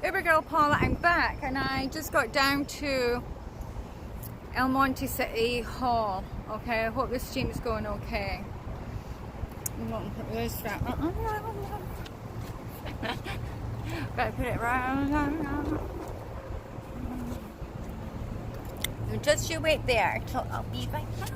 Uber Girl Paula, I'm back, and I just got down to Monte City Hall. Okay, I hope this stream is going okay. Gotta put it right. Just you wait there till I'll be right back.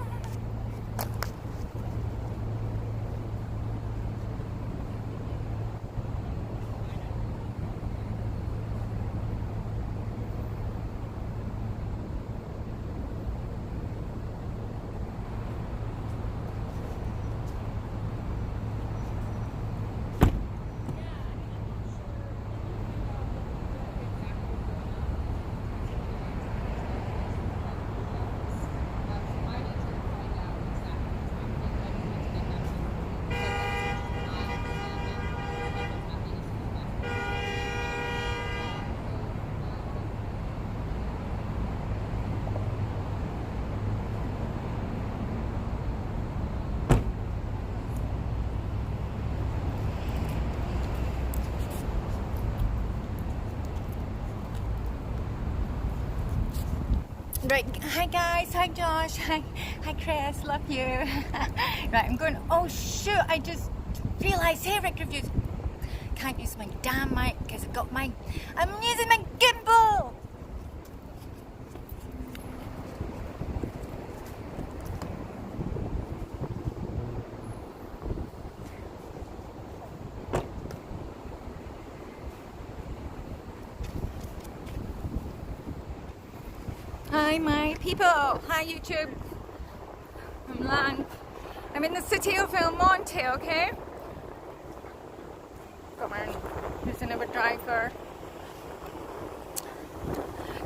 Right, hi guys, hi Josh, hi Chris, love you. Right, I'm going, oh shoot, I just realised, hey Rick Reviews, can't use my damn mic because I'm using my gimbal. Hi my people, hi YouTube. I'm in the city of El Monte, okay? Come on, there's another driver.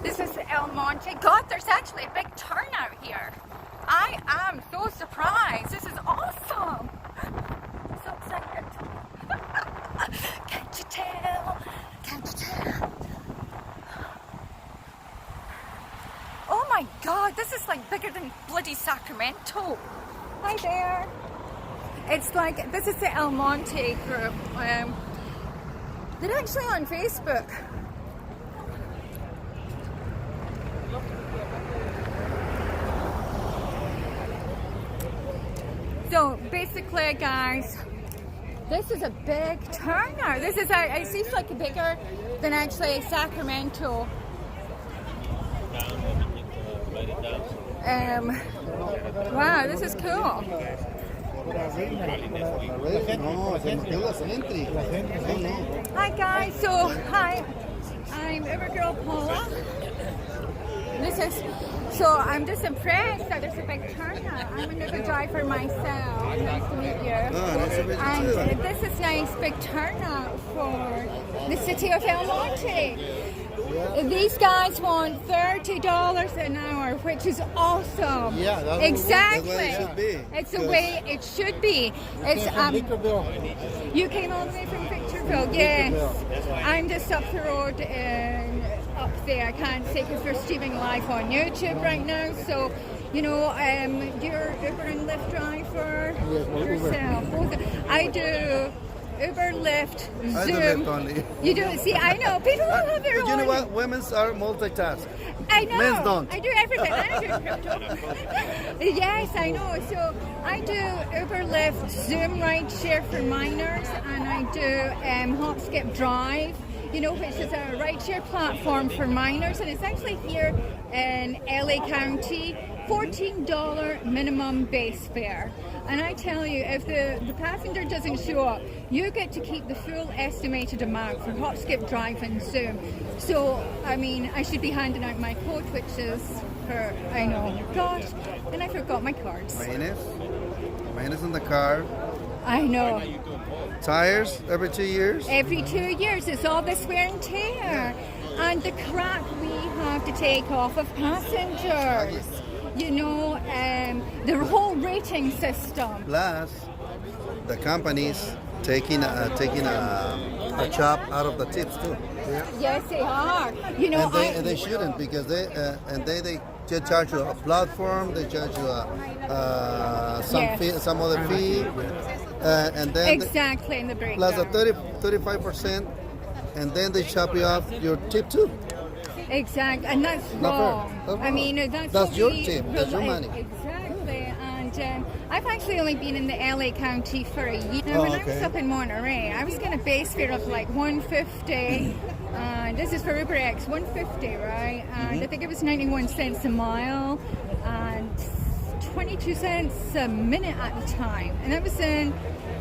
This is El Monte. God, there's actually a big turnout here. I am so surprised. This is awesome. I'm so excited. Can't you tell? Can't you tell? Oh my God, this is like bigger than bloody Sacramento. Hi there. It's like, this is the El Monte group. They're actually on Facebook. So basically guys, this is a big turnout. This is, it seems like bigger than actually Sacramento. Wow, this is cool. Hi guys, so hi, I'm Uber Girl Paula. So I'm just impressed that there's a big turnout. I'm an Uber driver myself. Nice to meet you. And this is nice big turnout for the city of El Monte. These guys want $30 an hour, which is awesome. Yeah, that's exactly. The way it should be. It's the way it should be. You came all the way from Victorville, yes. I'm just up the road and up there. I can't say because we're streaming live on YouTube right now. So, you know, you're Uber and Lyft driver yourself. I do Uber, Lyft, Zoom. I do Lyft only. You do? See, I know. People don't have their own. You know what? Women are multitask. I know. Men don't. I do everything. I do crypto. Yes, I know. So I do Uber, Lyft, Zoom Rideshare for minors, and I do HopSkipDrive, you know, which is a rideshare platform for minors, and it's actually here in LA County. $14 minimum base fare. And I tell you, if the passenger doesn't show up, you get to keep the full estimated amount for HopSkipDrive and Zoom. So, I mean, I should be handing out my code, which is for, I know, gosh, and I forgot my cards. Maintenance in the car. I know. Tires every 2 years? Every 2 years, it's all this wear and tear. And the crap we have to take off of passengers. You know, the whole rating system. Plus, the companies taking a chop out of the tips too. Yeah. Yes, they are. You know, and they shouldn't, because they charge you a platform, they charge you some other fee, and then exactly in the breakdown. plus a 35% and then they chop you off your tip too. Exactly, and that's Not fair. wrong. That's I wrong. mean, that's That's what your we tip. That's your money. Exactly, and I've actually only been in the LA County for a year. Now, Oh, when I was okay. up in Monterey, I was getting a base fare of like $150. This is for UberX, $150, right? And I think it was 91 cents a mile, and 22 cents a minute at the time. And that was in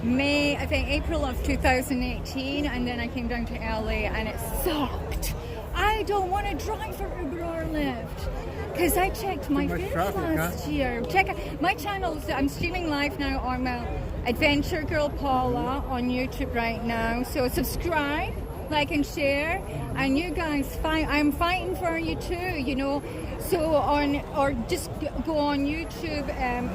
May, I think April of 2018, and then I came down to LA and it sucked. I don't want to drive for Uber or Lyft because I checked my fares last year. Check out my channels. I'm streaming live now on my Adventure Girl Paula on YouTube right now. So subscribe, like, and share. And you guys fight. I'm fighting for you too. You know. So or just go on YouTube,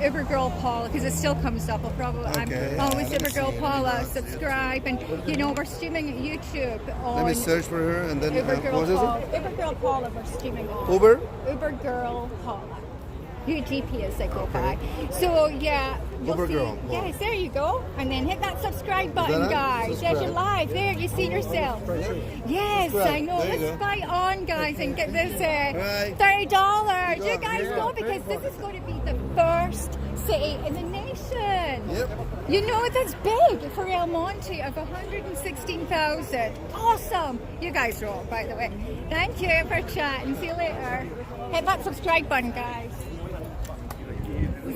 Uber Girl Paula, because it still comes up. Okay. I'm always Let me Uber Girl see. Paula. Subscribe, and you know we're streaming at YouTube on. Let me search for her and then Uber Girl what is Paula. it? Uber Girl Paula, we're streaming on. Uber? Uber Girl Paula. UGP as they go by. So yeah, you'll Uber see, Girl Paula. yes, there you go. And then hit that subscribe button, it? guys. There's your Subscribe. live. There, you see yourself. Yes, Subscribe. I know. There you Let's go. fight on, guys, and get this Right. $30. You Yeah, guys yeah, go because this is going to be the first city in the nation. Yep. You know, that's big for El Monte of 116,000. Awesome. You guys roll, by the way. Thank you for chatting. See you later. Hit that subscribe button, guys.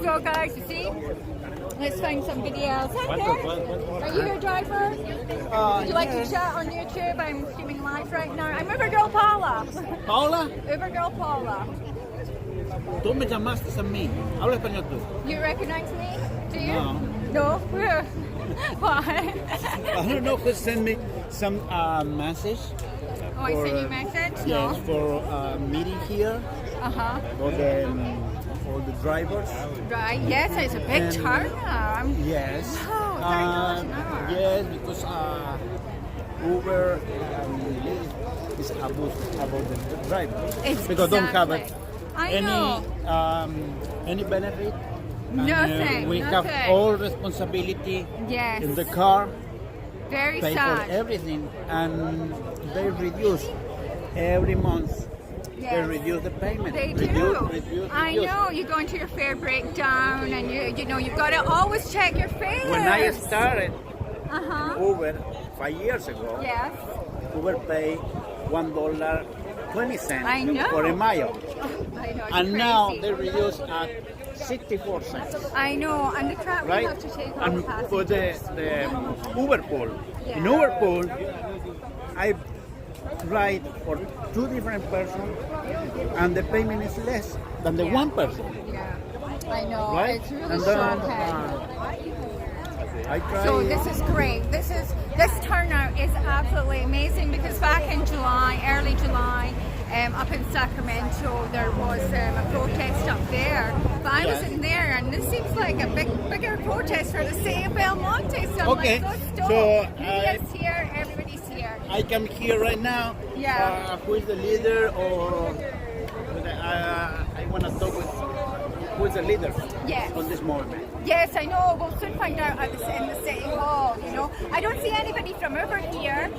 So, guys, you see? Let's find somebody else. Hi there. Are you a driver? Would you like to chat on YouTube? I'm streaming live right now. I'm Uber Girl Paula. Paula, Uber Girl Paula. tú me llamaste a mí. Habla español tú. You recognize me? Do you? No. No? Why? I don't know who sent me some message. Oh, I sent you a for, message? Yes, No? for meeting here Uh-huh. for the drivers. Right. Yes, it's a big And- turnout. Yes. Oh, $30 an hour. Yes, because Uber is about the drivers. Because don't have any benefit. And, Nothing, we nothing. have all responsibility Yes. in the car. Very Pay for sad. everything, and they reduce every month. They Yes. reduce the payment. They reduce, do. Reduce, I reduce. know. You go into your fare breakdown, and you know you've got to always check your fares. When I started Uh-huh. Uber 5 years ago, Yes. Uber paid $1.20 I know. for a mile, I know. It's and now crazy. they reduce at 64 cents. I know. And the crap we Right? have to take And on for passengers. the Uber pool, in Yeah. Uber pool, I ride for 2 different persons, and the payment is less than the Yeah. one person. Yeah. I know. Right? It's really And then shocking. I try. So this is great. This turnout is absolutely amazing because back in July, early July, up in Sacramento, there was a protest up there. But I wasn't there, and this seems like a bigger protest for the city of El Monte. So Okay. I'm like, so stoked. So, Media's here, everybody's here. I come here right now. Yeah. Who is the leader, or I want to talk with who is the leader Yes. on this movement? Yes, I know. We'll soon find out in the city hall. You know, I don't see anybody from Uber here.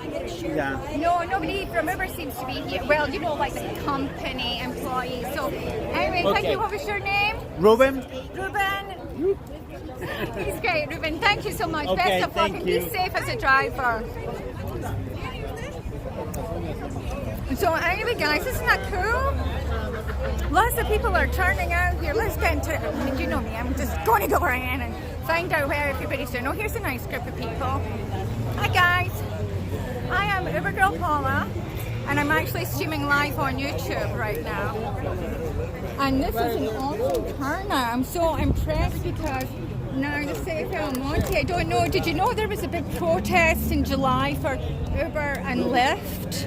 Yeah. No, nobody from Uber seems to be here. Well, you know, like the company employees. So, anyway, thank Okay. you. What was your name? Ruben? Ruben. He's great, Ruben. Thank you so much. Okay, Best of luck thank and be you. safe as a driver. So, anyway, guys, isn't that cool? Lots of people are turning out here. Let's get into it. I mean, you know me, I'm just going to go around and find out where everybody's doing. Oh, here's a nice group of people. Hi, guys. I am Uber Girl Paula, and I'm actually streaming live on YouTube right now. And this is an awesome turnout. I'm so impressed because now the city of El Monte, I don't know, did you know there was a big protest in July for Uber and Lyft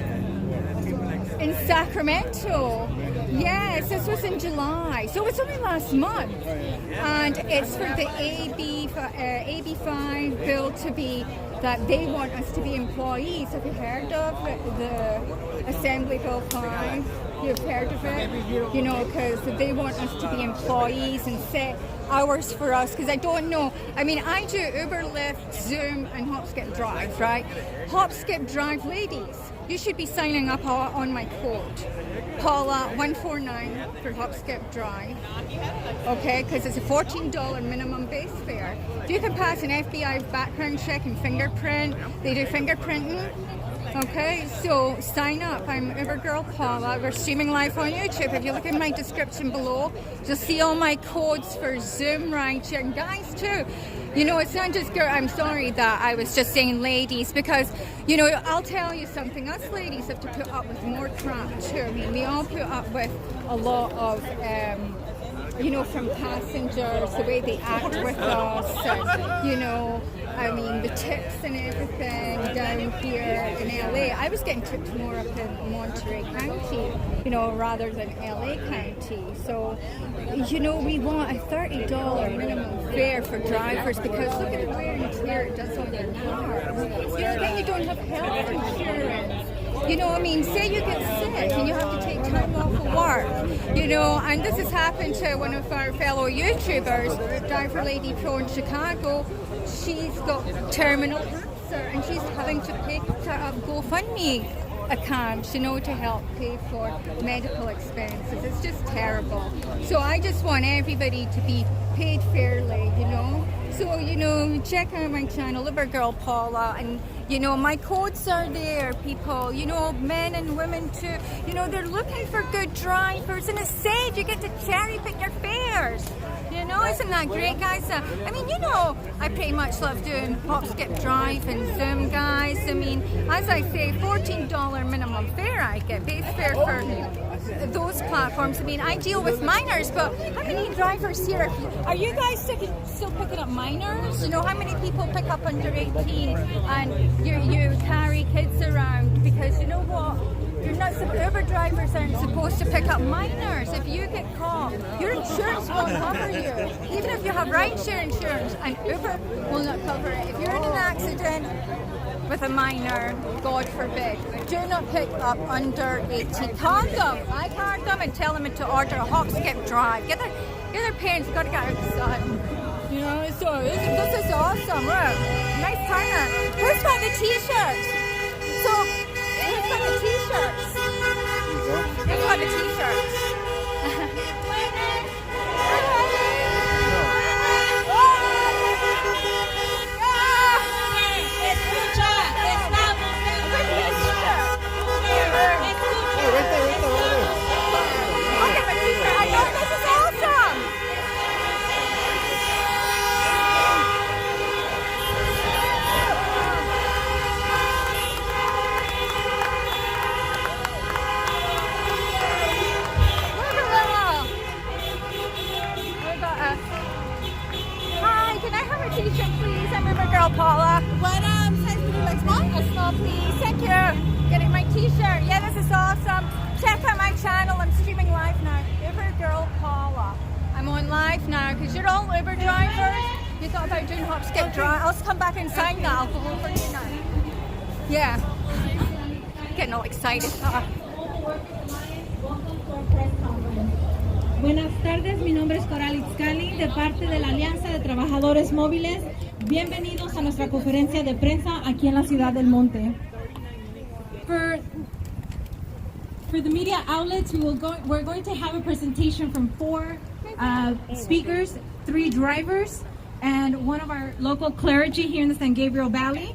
in Sacramento? Yes, this was in July, so it's only last month, and it's for the AB5 bill to be that they want us to be employees. Have you heard of the Assembly Bill 5? You've heard of it? You know, because they want us to be employees and set hours for us, because I don't know. I mean, I do Uber, Lyft, Zoom, and HopSkipDrive, right? HopSkipDrive ladies. you should be signing up on my code, PAULA149 for HopSkipDrive, okay, because it's a $14 minimum base fare. If you can pass an FBI background check and fingerprint, they do fingerprinting. Okay, so sign up. I'm ubergirlpaula. We're streaming live on YouTube. If you look in my description below, you'll see all my codes for Zoom rideshare. And guys too, you know, it's not just girls. I'm sorry that I was just saying ladies, because, you know, I'll tell you something. Us ladies have to put up with more crap too. I mean, we all put up with a lot of, you know, from passengers, the way they act with us, and, you know, I mean, the tips and everything down here in LA. I was getting tipped more up in Monterey County, you know, rather than LA County. So, you know, we want a $30 minimum fare for drivers, because look at the wear and tear it does on your cars. You know, then you don't have health insurance. You know, I mean, say you get sick and you have to take time off of work, you know, and this has happened to one of our fellow YouTubers, Driver Lady Pro in Chicago. She's got terminal cancer and she's having to pay to GoFundMe accounts, you know, to help pay for medical expenses. It's just terrible. So I just want everybody to be paid fairly, you know. So, you know, check out my channel, ubergirlpaula, and, you know, my codes are there, people, you know, men and women too. You know, they're looking for good drivers, and it's safe. You get to cherry pick your fares. You know, isn't that great, guys? I mean, you know, I pretty much love doing HopSkipDrive and Zoom, guys. I mean, as I say, $14 minimum fare I get, base fare for those platforms. I mean, I deal with minors, but how many drivers here are you guys still picking up minors? You know, how many people pick up under 18 and you carry kids around? Because you know what? You're not, Uber drivers aren't supposed to pick up minors. If you get caught, your insurance won't cover you. Even if you have rideshare insurance, and Uber will not cover it. If you're in an accident with a minor, God forbid, do not pick up under 18. Card them. I card them and tell them to order a HopSkipDrive. Get their parents, got to get out the sun. You know, so this is awesome. Look, nice turnout. Who's got the t-shirts? So, who's got the t-shirts? Who's got the t-shirts? Paula. What size would you like, small? A small, please. Thank you. Getting my t-shirt. Yeah, this is awesome. Check out my channel. I'm streaming live now. Uber Girl Paula. I'm on live now because you're all Uber drivers. You thought about doing HopSkipDrive. I'll come back and sign that. I'll go over you now. Yeah. Getting all excited. Buenas tardes, mi nombre es Coral Itzcali, de parte de la Alianza de Trabajadores Móviles. Bienvenidos a nuestra conferencia de prensa aquí en la Ciudad del Monte. For the media outlets, we're going to have a presentation from 4 speakers, 3 drivers, and one of our local clergy here in the San Gabriel Valley.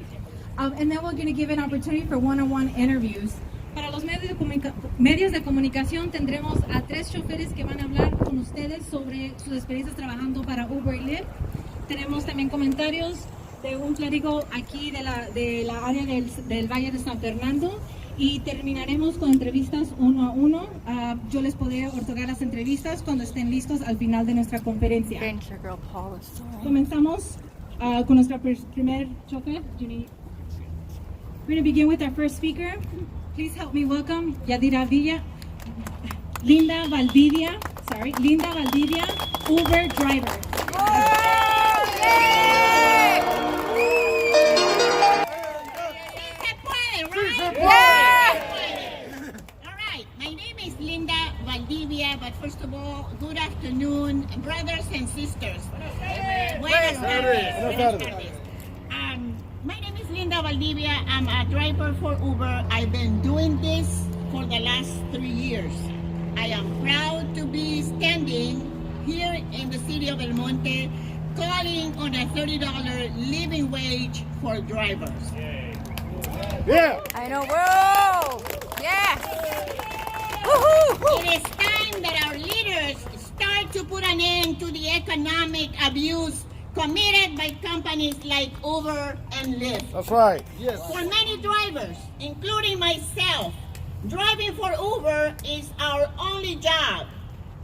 And then we're going to give an opportunity for one-on-one interviews. Para los medios de comunicación tendremos a 3 choferes que van a hablar con ustedes sobre sus experiencias trabajando para Uber y Lyft. Tenemos también comentarios de un clérigo aquí de la área del Valle de San Fernando y terminaremos con entrevistas uno a uno. Yo les podré otorgar las entrevistas cuando estén listos al final de nuestra conferencia. Comenzamos con nuestro primer chofer. We're going to begin with our first speaker. Please help me welcome Linda Valdivia, Uber driver. Alright, my name is Linda Valdivia, but first of all, good afternoon, brothers and sisters. Buenas tardes. My name is Linda Linda Valdivia. I'm a driver for Uber. I've been doing this for the last 3 years. I am proud to be standing here in the city of El Monte calling on a $30 living wage for drivers. Yeah. I know. Whoa! Yes! Woohoo! It is time that our leaders start to put an end to the economic abuse committed by companies like Uber and Lyft. That's right. Yes. For many drivers, including myself, driving for Uber is our only job.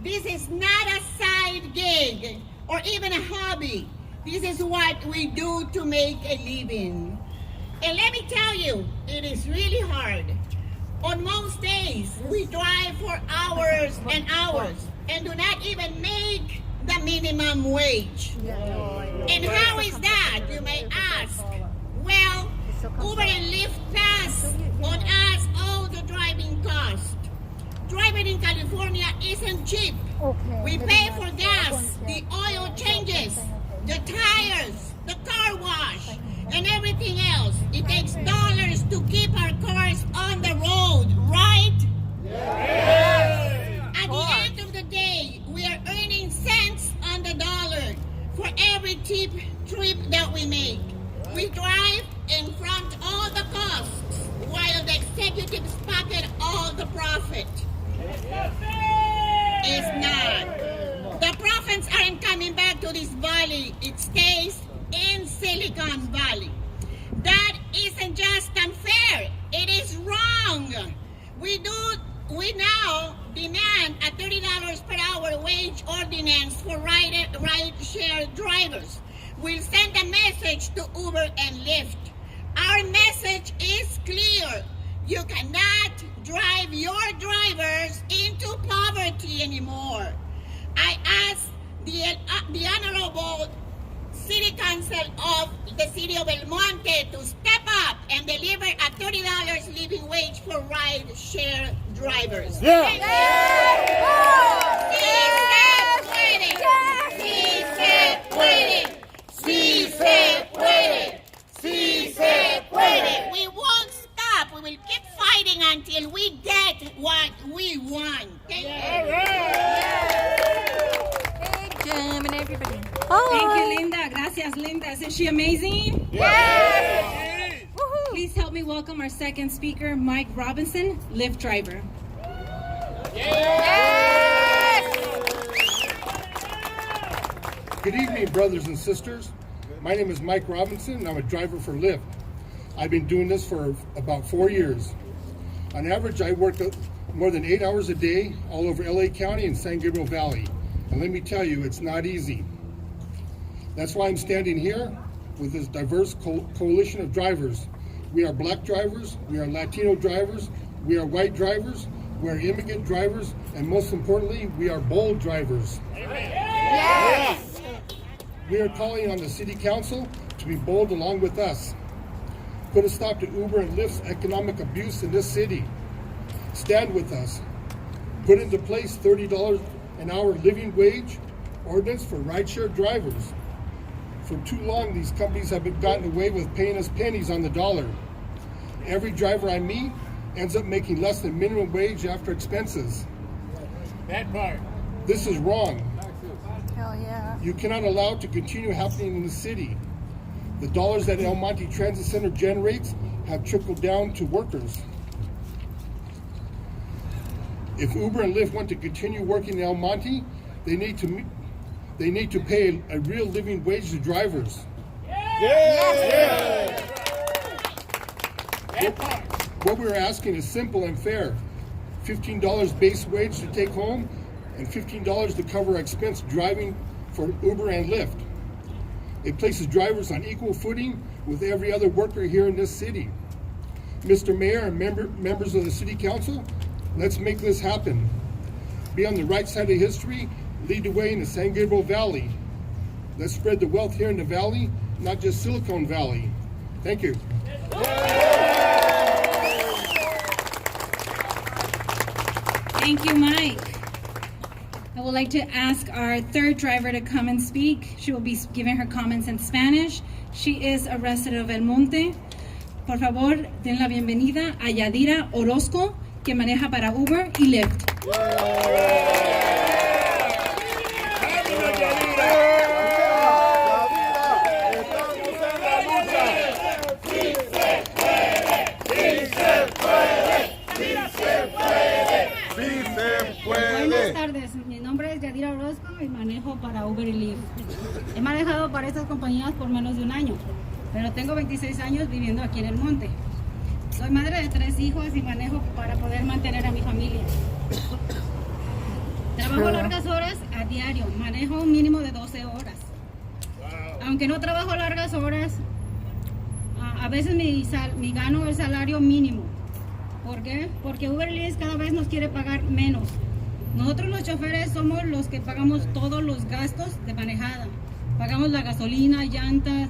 This is not a side gig or even a hobby. This is what we do to make a living. And let me tell you, it is really hard. On most days, we drive for hours and hours and do not even make the minimum wage. And how is that, you may ask? Well, Uber and Lyft pass on us all the driving cost. Driving in California isn't cheap. We pay for gas, the oil changes, the tires, the car wash, and everything else. It takes dollars to keep our cars on the road, right? Yes. At the end of the day, we are earning cents on the dollar for every trip that we make. We drive and front all the costs while the executives pocket all the profit. It's not. The profits aren't coming back to this valley. It stays in Silicon Valley. That isn't just unfair. It is wrong. We now demand a $30 per hour wage ordinance for rideshare drivers. We'll send a message to Uber and Lyft. Our message is clear. You cannot drive your drivers into poverty anymore. I ask the Honorable City Council of the City of El Monte to step up and deliver a $30 living wage for ride-share drivers. Yeah. Thank you. Sí se puede. Sí se puede. Sí se puede. We won't stop. We will keep fighting until we get what we want. Thank you. Big jam and everybody. Thank you, Linda. Gracias, Linda. Isn't she amazing? Yes! Woohoo! Please help me welcome our second speaker, Mike Robinson, Lyft driver. Yes! Good evening, brothers and sisters. My name is Mike Robinson, and I'm a driver for Lyft. I've been doing this for about 4 years. On average, I work more than 8 hours a day all over LA County and San Gabriel Valley. And let me tell you, it's not easy. That's why I'm standing here with this diverse coalition of drivers. We are black drivers, we are Latino drivers, we are white drivers, we are immigrant drivers, and most importantly, we are bold drivers. Yes! We are calling on the City Council to be bold along with us. Put a stop to Uber and Lyft's economic abuse in this city. Stand with us. Put into place $30 an hour living wage ordinance for rideshare drivers. For too long, these companies have been gotten away with paying us pennies on the dollar. Every driver I meet ends up making less than minimum wage after expenses. That part. This is wrong. Hell yeah. You cannot allow it to continue happening in the city. The dollars that El Monte Transit Center generates have trickled down to workers. If Uber and Lyft want to continue working in El Monte, they need to pay a real living wage to drivers. What we're asking is simple and fair. $15 base wage to take home and $15 to cover expense driving for Uber and Lyft. It places drivers on equal footing with every other worker here in this city. Mr. Mayor and members of the City Council, let's make this happen. Be on the right side of history, lead the way in the San Gabriel Valley. Let's spread the wealth here in the valley, not just Silicon Valley. Thank you. Thank you, Mike. I would like to ask our third driver to come and speak. She will be giving her comments in Spanish. She is a resident of El Monte. por favor, den la bienvenida a Yadira Orozco, que maneja para Uber y Lyft. Buenas tardes, mi nombre es Yadira Orozco y manejo para Uber y Lyft. He manejado para estas compañías por menos de un año, pero tengo 26 años viviendo aquí en el monte. Soy madre de 3 hijos y manejo para poder mantener a mi familia. Trabajo largas horas a diario, manejo un mínimo de 12 horas. Aunque no trabajo largas horas, a veces me gano el salario mínimo. ¿Por qué? Porque Uber Eats cada vez nos quiere pagar menos. Nosotros los choferes somos los que pagamos todos los gastos de manejada. Pagamos la gasolina, llantas,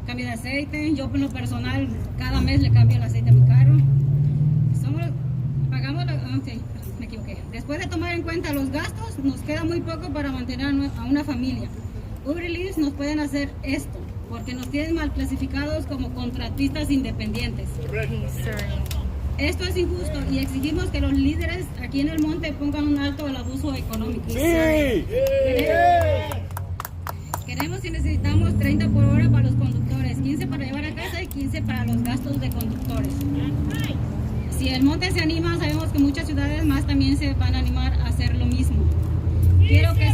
cambio de aceite. Yo por lo personal cada mes le cambio el aceite a mi carro. Me equivoqué. Después de tomar en cuenta los gastos, nos queda muy poco para mantener a una familia. Uber Eats nos pueden hacer esto, porque nos tienen mal clasificados como contratistas independientes. Esto es injusto y exigimos que los líderes aquí en el monte pongan un alto al abuso económico. ¡Sí! Queremos y necesitamos 30 por hora para los conductores, 15 para llevar a casa y 15 para los gastos de conductores. Si el monte se anima, sabemos que muchas ciudades más también se van a animar a hacer lo mismo. Quiero que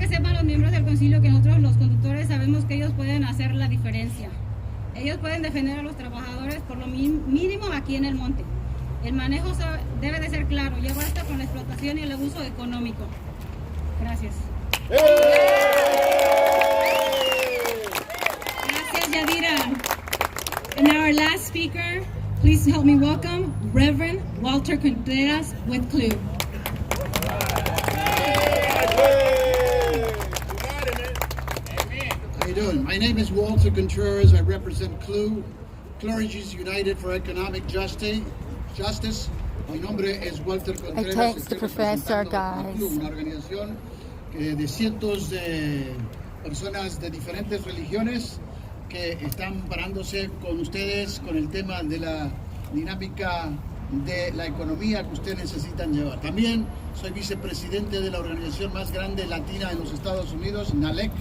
sepan los miembros del concilio que nosotros los conductores sabemos que ellos pueden hacer la diferencia. Ellos pueden defender a los trabajadores por lo mínimo aquí en el monte. El manejo debe de ser claro, ya basta con la explotación y el abuso económico. Gracias. Gracias, Yadira. And now our last speaker, please help me welcome Reverend Walter Contreras with Clue. How you doing? My name is Walter Contreras. I represent CLU, Clergy's United for Economic Justice. Mi nombre es Walter Contreras. Thanks to Professor, guys. CLU, una organización de cientos de personas de diferentes religiones que están parándose con ustedes con el tema de la dinámica de la economía que ustedes necesitan llevar. También soy vicepresidente de la organización más grande latina en los Estados Unidos, NALEC.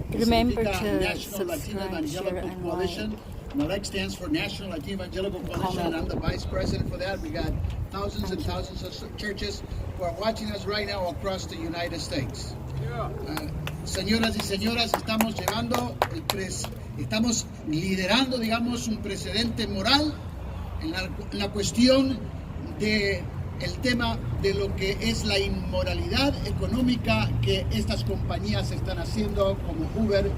Remember to National Latino subscribe, Evangelical share, and Coalition. NALEC stands for National Latino Evangelical Coalition, and I'm the vice president for that. We got thousands and thousands of churches who are watching us right now across the United States. Señoras y señores, estamos liderando, digamos, un precedente moral en la cuestión de el tema de lo que es la inmoralidad económica que estas compañías están haciendo como Uber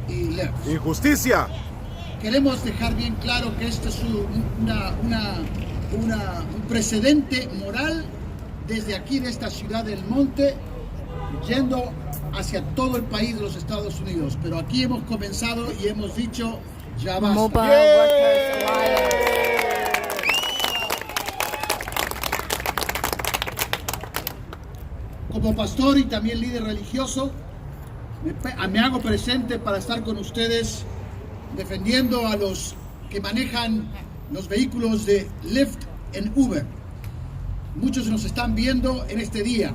y Lyft. ¡Injusticia! Queremos dejar bien claro que esto es un precedente moral desde aquí de esta ciudad del monte, yendo hacia todo el país de los Estados Unidos. Pero aquí hemos comenzado y hemos dicho, ya basta. Mobile Workers Alliance. Como pastor y también líder religioso, me hago presente para estar con ustedes defendiendo a los que manejan los vehículos de Lyft en Uber. Muchos nos están viendo en este día.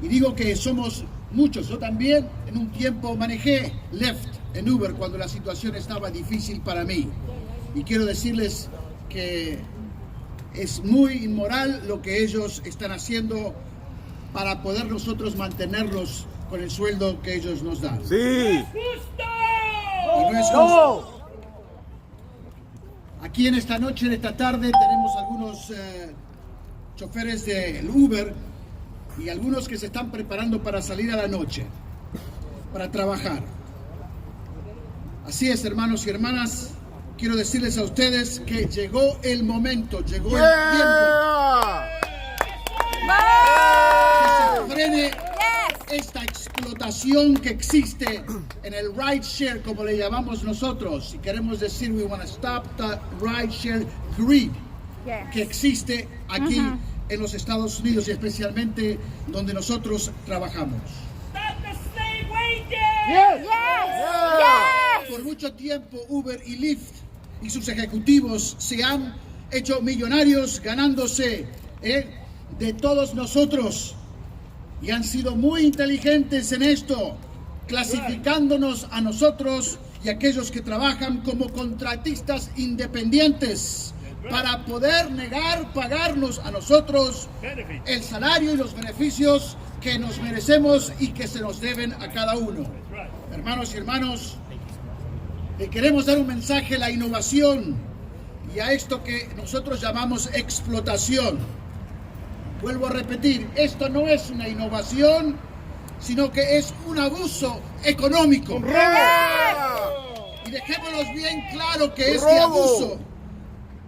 Y digo que somos muchos. Yo también en un tiempo manejé Lyft en Uber cuando la situación estaba difícil para mí. Y quiero decirles que es muy inmoral lo que ellos están haciendo para poder nosotros mantenerlos con el sueldo que ellos nos dan. ¡Sí! Y no es justo. Aquí en esta noche, en esta tarde, tenemos algunos choferes del Uber y algunos que se están preparando para salir a la noche, para trabajar. Así es, hermanos y hermanas, quiero decirles a ustedes que llegó el momento, llegó el tiempo que se frene esta explotación que existe en el rideshare, como le llamamos nosotros, y queremos decir, we want to stop the rideshare greed que existe aquí en los Estados Unidos y especialmente donde nosotros trabajamos. Yes! Yes! Por mucho tiempo Uber y Lyft y sus ejecutivos se han hecho millonarios ganándose de todos nosotros y han sido muy inteligentes en esto, clasificándonos a nosotros y aquellos que trabajan como contratistas independientes para poder negar pagarnos a nosotros el salario y los beneficios que nos merecemos y que se nos deben a cada uno. Hermanos y hermanos, le queremos dar un mensaje a la innovación y a esto que nosotros llamamos explotación. Vuelvo a repetir, esto no es una innovación, sino que es un abuso económico. Y dejémonos bien claro que este abuso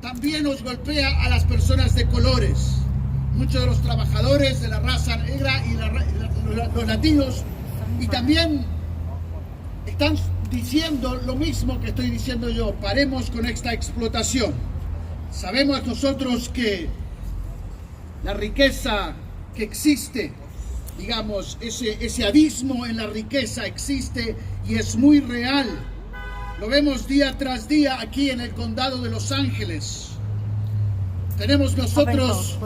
también nos golpea a las personas de colores. Muchos de los trabajadores de la raza negra y los latinos, y también están diciendo lo mismo que estoy diciendo yo. Paremos con esta explotación. Sabemos nosotros que la riqueza que existe, digamos, ese abismo en la riqueza existe y es muy real. Lo vemos día tras día aquí en el condado de Los Ángeles. Tenemos nosotros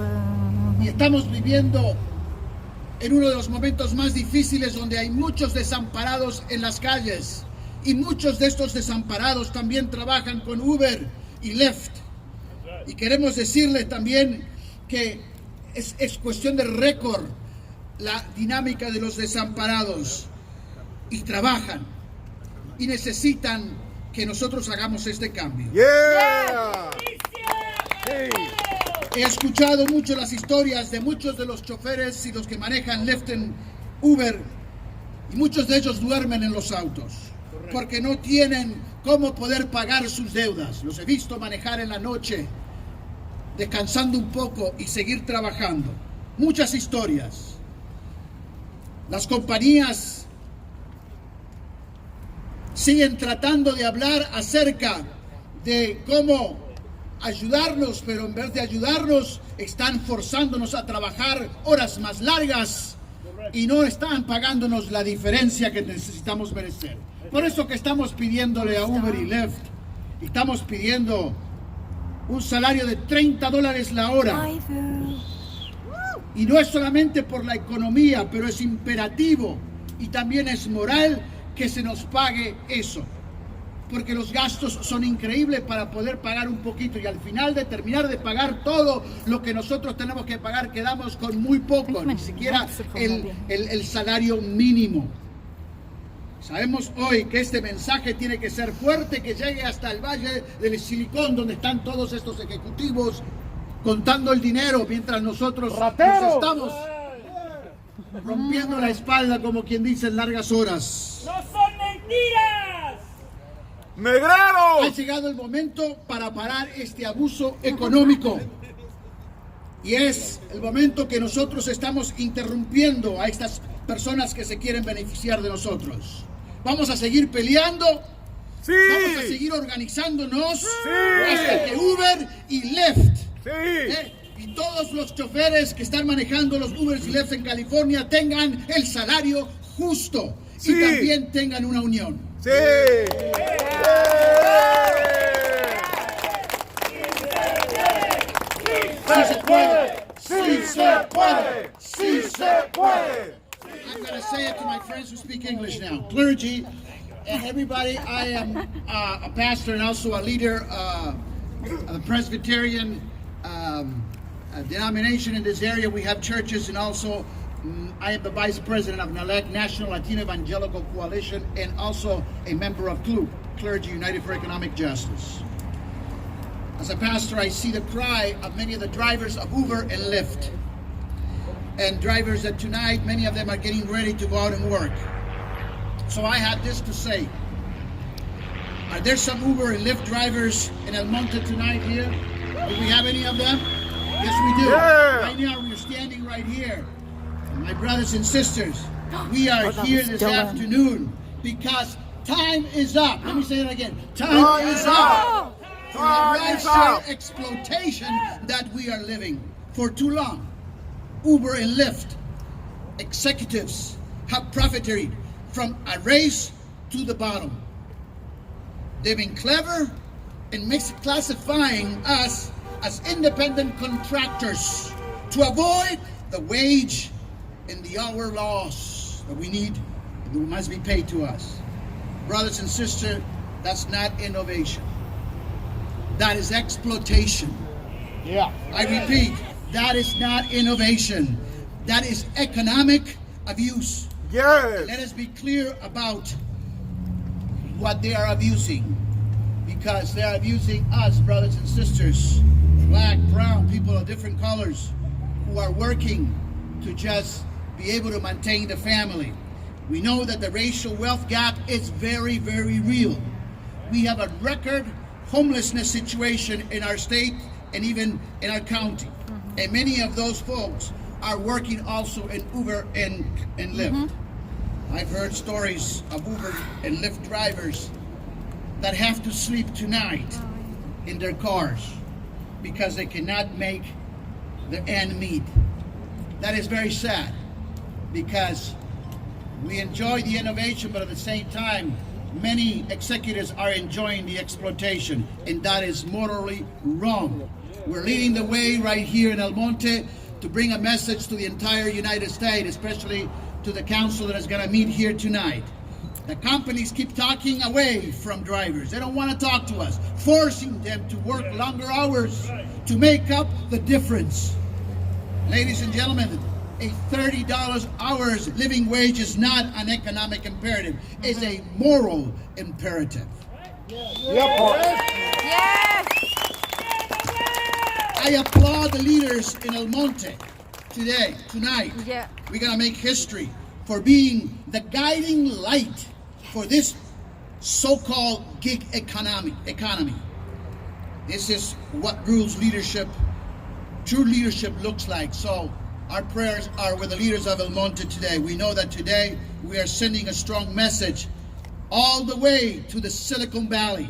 y estamos viviendo en uno de los momentos más difíciles donde hay muchos desamparados en las calles. Y muchos de estos desamparados también trabajan con Uber y Lyft. Y queremos decirles también que es cuestión de récord la dinámica de los desamparados. Y trabajan. Y necesitan que nosotros hagamos este cambio. He escuchado mucho las historias de muchos de los choferes y los que manejan Lyft en Uber. Y muchos de ellos duermen en los autos. Porque no tienen cómo poder pagar sus deudas. Los he visto manejar en la noche, descansando un poco y seguir trabajando. Muchas historias. Las compañías siguen tratando de hablar acerca de cómo ayudarnos, pero en vez de ayudarnos, están forzándonos a trabajar horas más largas y no están pagándonos la diferencia que necesitamos merecer. Por eso que estamos pidiéndole a Uber y Lyft, estamos pidiendo un salario de $30 la hora. Y no es solamente por la economía, pero es imperativo y también es moral que se nos pague eso. Porque los gastos son increíbles para poder pagar un poquito y al final de terminar de pagar todo lo que nosotros tenemos que pagar quedamos con muy poco, ni siquiera el salario mínimo. Sabemos hoy que este mensaje tiene que ser fuerte, que llegue hasta el Valle del Silicón, donde están todos estos ejecutivos contando el dinero, mientras nosotros nos estamos rompiendo la espalda, como quien dice, en largas horas. ¡No son mentiras! ¡Negrero! Ha llegado el momento para parar este abuso económico. Y es el momento que nosotros estamos interrumpiendo a estas personas que se quieren beneficiar de nosotros. Vamos a seguir peleando. Sí. Vamos a seguir organizánndnos hasta que Uber y Lyft y todos los choferes que están manejando los Uber y Lyft en California tengan el salario justo y también tengan una unión. Sí. ¡Sí se puede! ¡Sí se puede! ¡Sí se puede! I'm going to say it to my friends who speak English now. Clergy and everybody, I am a pastor and also a leader of a Presbyterian denomination in this area. We have churches and also I am the vice president of NALEC, National Latino Evangelical Coalition, and also a member of CLUB, Clergy United for Economic Justice. As a pastor, I see the cry of many of the drivers of Uber and Lyft. And drivers that tonight, many of them are getting ready to go out and work. So I have this to say. Are there some Uber and Lyft drivers in El Monte tonight here? Do we have any of them? Yes, we do. Yeah. Right now, we're standing right here. My brothers and sisters, we are here this afternoon because time is up. Let me say it again. Time is up. For the rideshare exploitation that we are living for too long. Uber and Lyft executives have profited from a race to the bottom. They've been clever in misclassifying us as independent contractors to avoid the wage and the hour laws that we must be paid to us. Brothers and sisters, that's not innovation. That is exploitation. Yeah. I repeat, that is not innovation. That is economic abuse. Yes. Let us be clear about what they are abusing, because they are abusing us, brothers and sisters, black, brown, people of different colors, who are working to just be able to maintain the family. We know that the racial wealth gap is very, very real. We have a record homelessness situation in our state and even in our county. And many of those folks are working also in Uber and Lyft. I've heard stories of Uber and Lyft drivers that have to sleep tonight in their cars because they cannot make the end meet. That is very sad, because we enjoy the innovation, but at the same time, many executives are enjoying the exploitation, and that is morally wrong. We're leading the way right here in El Monte to bring a message to the entire United States, especially to the council that is going to meet here tonight. The companies keep talking away from drivers. They don't want to talk to us, forcing them to work longer hours to make up the difference. Ladies and gentlemen, a $30 hours living wage is not an economic imperative. It's a moral imperative. Yes. I applaud the leaders in El Monte tonight. Yeah. We're going to make history for being the guiding light for this so-called gig economy. This is what rules leadership, true leadership looks like. So our prayers are with the leaders of El Monte today. We know that today we are sending a strong message all the way to the Silicon Valley.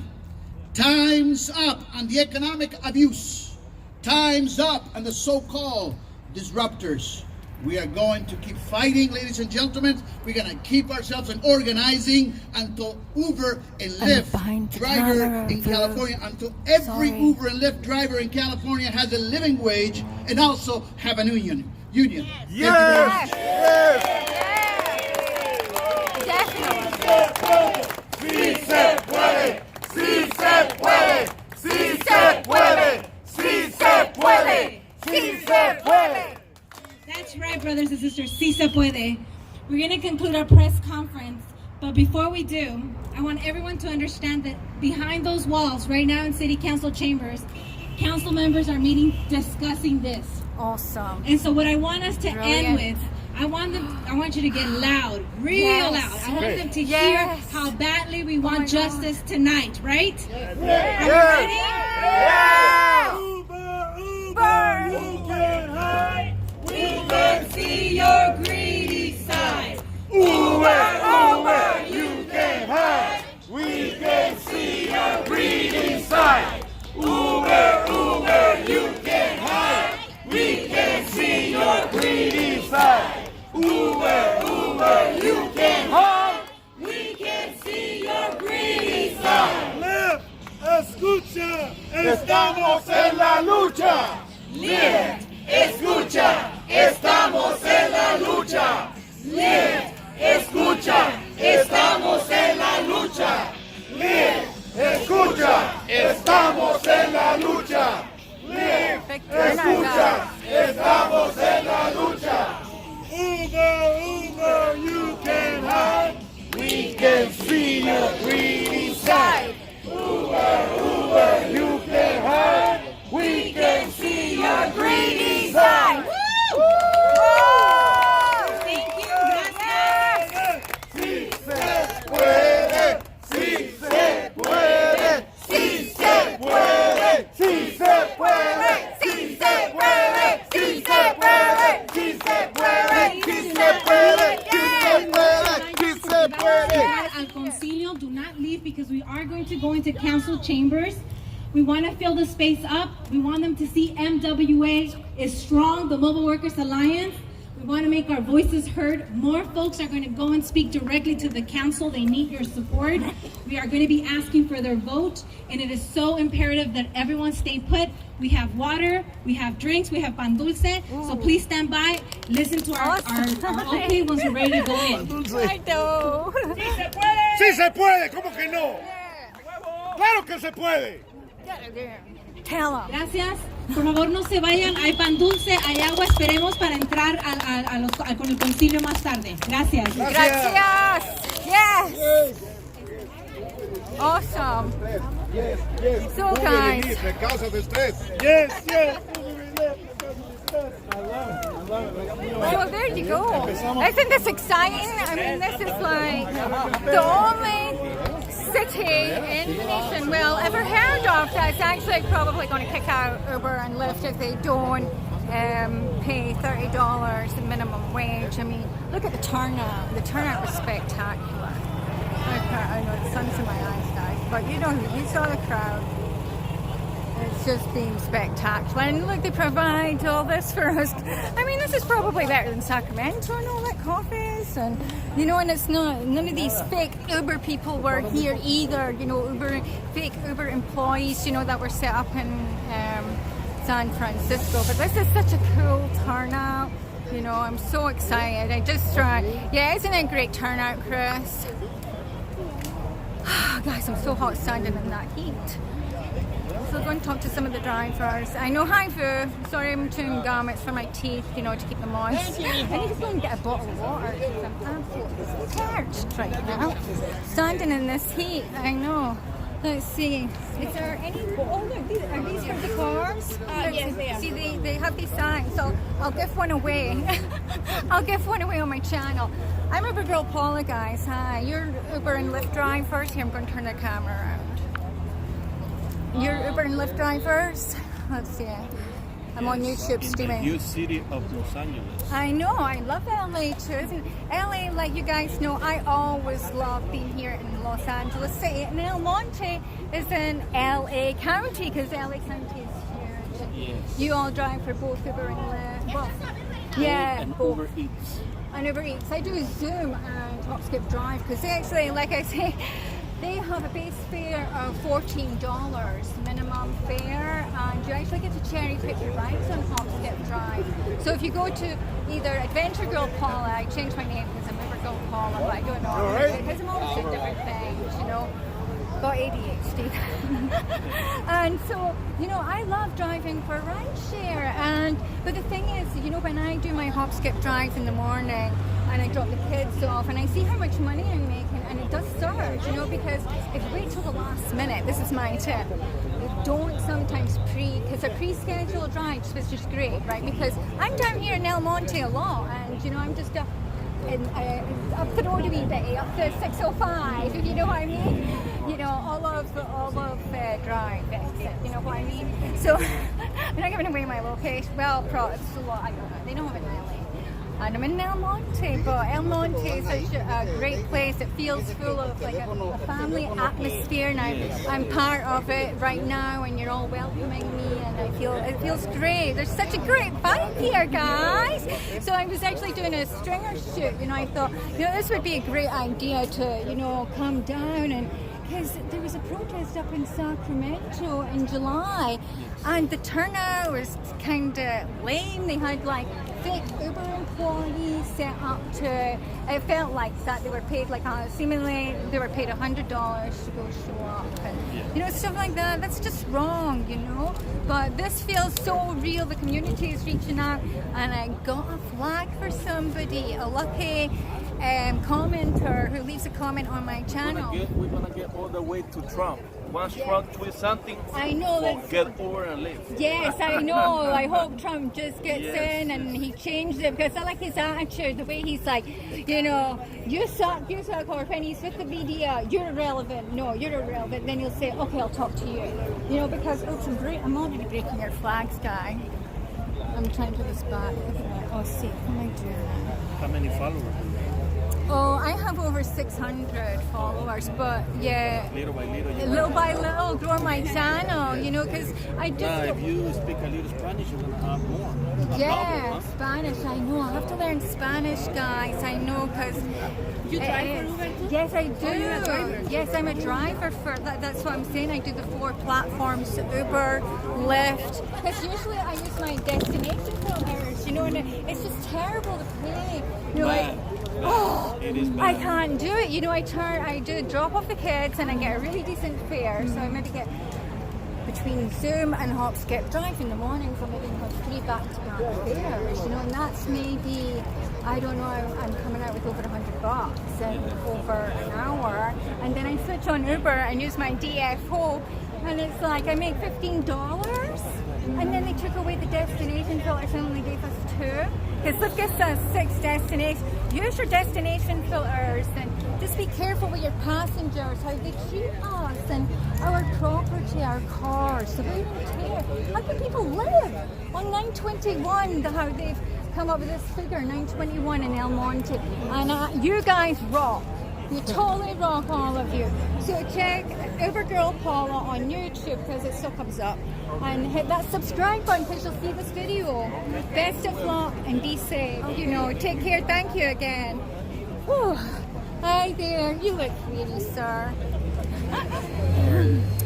Time's up on the economic abuse. Time's up on the so-called disruptors. We are going to keep fighting, ladies and gentlemen. We're going to keep ourselves and organizing until Uber and Lyft driver in California, until every Uber and Lyft driver in California has a living wage and also have a union. Yes. Sí se puede. Sí se puede. Sí se puede. Sí se puede. Sí se puede. That's right, brothers and sisters. Sí se puede. We're going to conclude our press conference, but before we do, I want everyone to understand that behind those walls, right now in City Council chambers, council members are meeting discussing this. Awesome. And so what I want us to end with, I want you to get loud, real loud. I want them to hear how badly we want justice tonight, right? Are we ready? Yeah. Uber, you can hide. We can see your greedy side. Uber, you can hide. We can see your greedy side. Uber, you can hide. We can see your greedy side. Uber, you can hide. We can see your greedy side. Lyft, escucha, estamos en la lucha. Lyft, escucha, estamos en la lucha. Lyft, escucha, estamos en la lucha. Lyft, escucha, estamos en la lucha. Lyft, escucha, estamos en la lucha. Uber, you can hide. We can see your greedy side. Uber, you can hide. We can see your greedy side. Thank you. Gracias. Sí se puede. Sí se puede. Sí se puede. Sí se puede. Sí se puede. Sí se puede. Sí se puede. Sí se puede. Sí se puede. Al concilio, do not leave, because we are going to go into council chambers. We want to fill the space up. We want them to see MWA is strong, the Mobile Workers Alliance. We want to make our voices heard. More folks are going to go and speak directly to the council. They need your support. We are going to be asking for their vote, and it is so imperative that everyone stay put. We have water, we have drinks, we have pan dulce, so please stand by, listen to our okay once we're ready to go in. I know. ¡Sí se puede! ¿Cómo que no? ¡Claro que se puede! Tell them. Gracias. Por favor, no se vayan. Hay pan dulce, hay agua. Esperemos para entrar con el concilio más tarde. Gracias. Gracias. Yes. Awesome. Yes, yes. So, guys. Me causa de estrés. Yes, yes. So there you go. Isn't this exciting? I mean, this is like the only city in the nation we'll ever heard of that's actually probably going to kick out Uber and Lyft if they don't pay $30 minimum wage. I mean, look at the turnout. The turnout was spectacular. I know the sun's in my eyes, guys, but you saw the crowd. It's just been spectacular. And look, they provide all this for us. I mean, this is probably better than Sacramento and all that coffees. And, and it's not, none of these fake Uber people were here either. Fake Uber employees, that were set up in San Francisco. But this is such a cool turnout. I'm so excited. Isn't it a great turnout, Chris? Guys, I'm so hot standing in that heat. So I'm going to talk to some of the drivers. I know, hi Vu. Sorry, I'm chewing gum. It's for my teeth, to keep them moist. I need to go and get a bottle of water because I'm absolutely parched right now. Standing in this heat, I know. Let's see. Is there any? Oh, look, are these for the cars? Yes, they are. See, they have these signs, so I'll give one away. I'll give one away on my channel. I'm Uber Girl Paula, guys. Hi. You're Uber and Lyft drivers. Here, I'm going to turn the camera around. You're Uber and Lyft drivers? Let's see. I'm on YouTube streaming. In the huge city of Los Angeles. I know, I love LA too. Isn't LA, like you guys know, I always love being here in Los Angeles City. And El Monte is in LA County because LA County is huge. Yes. You all drive for both Uber and Lyft. Well, yeah, and both. Uber Eats. And Uber Eats. I do Zoom and HopSkipDrive because they actually, like I say, they have a base fare of $14 minimum fare, and you actually get to cherry pick your rides on HopSkipDrive. So if you go to either Adventure Girl Paula, I changed my name because I'm Uber Girl Paula, but I don't know because I'm always doing different things, Got ADHD. And so, I love driving for Rideshare. But the thing is, when I do my HopSkipDrive in the morning and I drop the kids off and I see how much money I'm making, and it does surge, because if you wait till the last minute, this is my tip, don't sometimes because a pre-scheduled drive is just great, right? Because I'm down here in El Monte a lot, and I'm just up the road a wee bit, up to 605, if you know what I mean. All of drive exit, you know what I mean? So I'm not giving away my location. Well, it's a lot, I don't know. They don't have it in LA. And I'm in El Monte, but El Monte is such a great place. It feels full of like a family atmosphere. Now I'm part of it right now, and you're all welcoming me, and it feels great. There's such a great vibe here, guys. So I was actually doing a stringer shoot. I thought, this would be a great idea to, come down and. Because there was a protest up in Sacramento in July, and the turnout was kind of lame. They had fake Uber employees set up to. It felt like that they were paid seemingly they were paid $100 to go show up, and stuff like that. That's just wrong, But this feels so real. The community is reaching out, and I got a flag for somebody, a lucky commenter who leaves a comment on my channel. We're gonna get all the way to Trump. Once Trump tweets something, I know get Uber and Lyft. Yes, I know. I hope Trump just gets in and he changes it, because I like his attitude, the way he's like, you suck, or when he's with the media, you're irrelevant. No, you're irrelevant. Then he'll say, okay, I'll talk to you. Because I'm already breaking your flags, guy. I'm trying to do this back. Oh, see, what am I doing now? How many followers do you have? Oh, I have over 600 followers, but yeah, Little by little. little by little, grow my channel, you know, because I just... If you speak a little Spanish, you're going to have more. Yeah, Spanish, I know. I have to learn Spanish, guys. I know, because... You drive for Uber too? Yes, I do. you're a driver? Yes, I'm a driver for... That's what I'm saying. I do the 4 platforms, Uber, Lyft. Because usually I use my destination filters, you know, and it's just terrible to pay. You know, like... Oh, I can't do it. You know, I do drop off the kids and I get a really decent fare. So I maybe get between Zoom and HopSkipDrive in the mornings, or maybe have 3 back-to-back fares. You know, and that's maybe, I don't know, I'm coming out with over $100 in over an hour. And then I switch on Uber and use my DFO, and it's like I make $15. And then they took away the destination filters and only gave us 2. Because Lyft gives us 6 destinations. Use your destination filters and just be careful with your passengers, how they treat us and our property, our cars, the way we take. How can people live on 921? How they've come up with this figure, 921 in El Monte. And you guys rock. You totally rock, all of you. So check ubergirlpaula on YouTube because it still comes up. And hit that subscribe button because you'll see this video. Best of luck and be safe. You know, take care. Thank you again. Whew. Hi there. You look really, sir.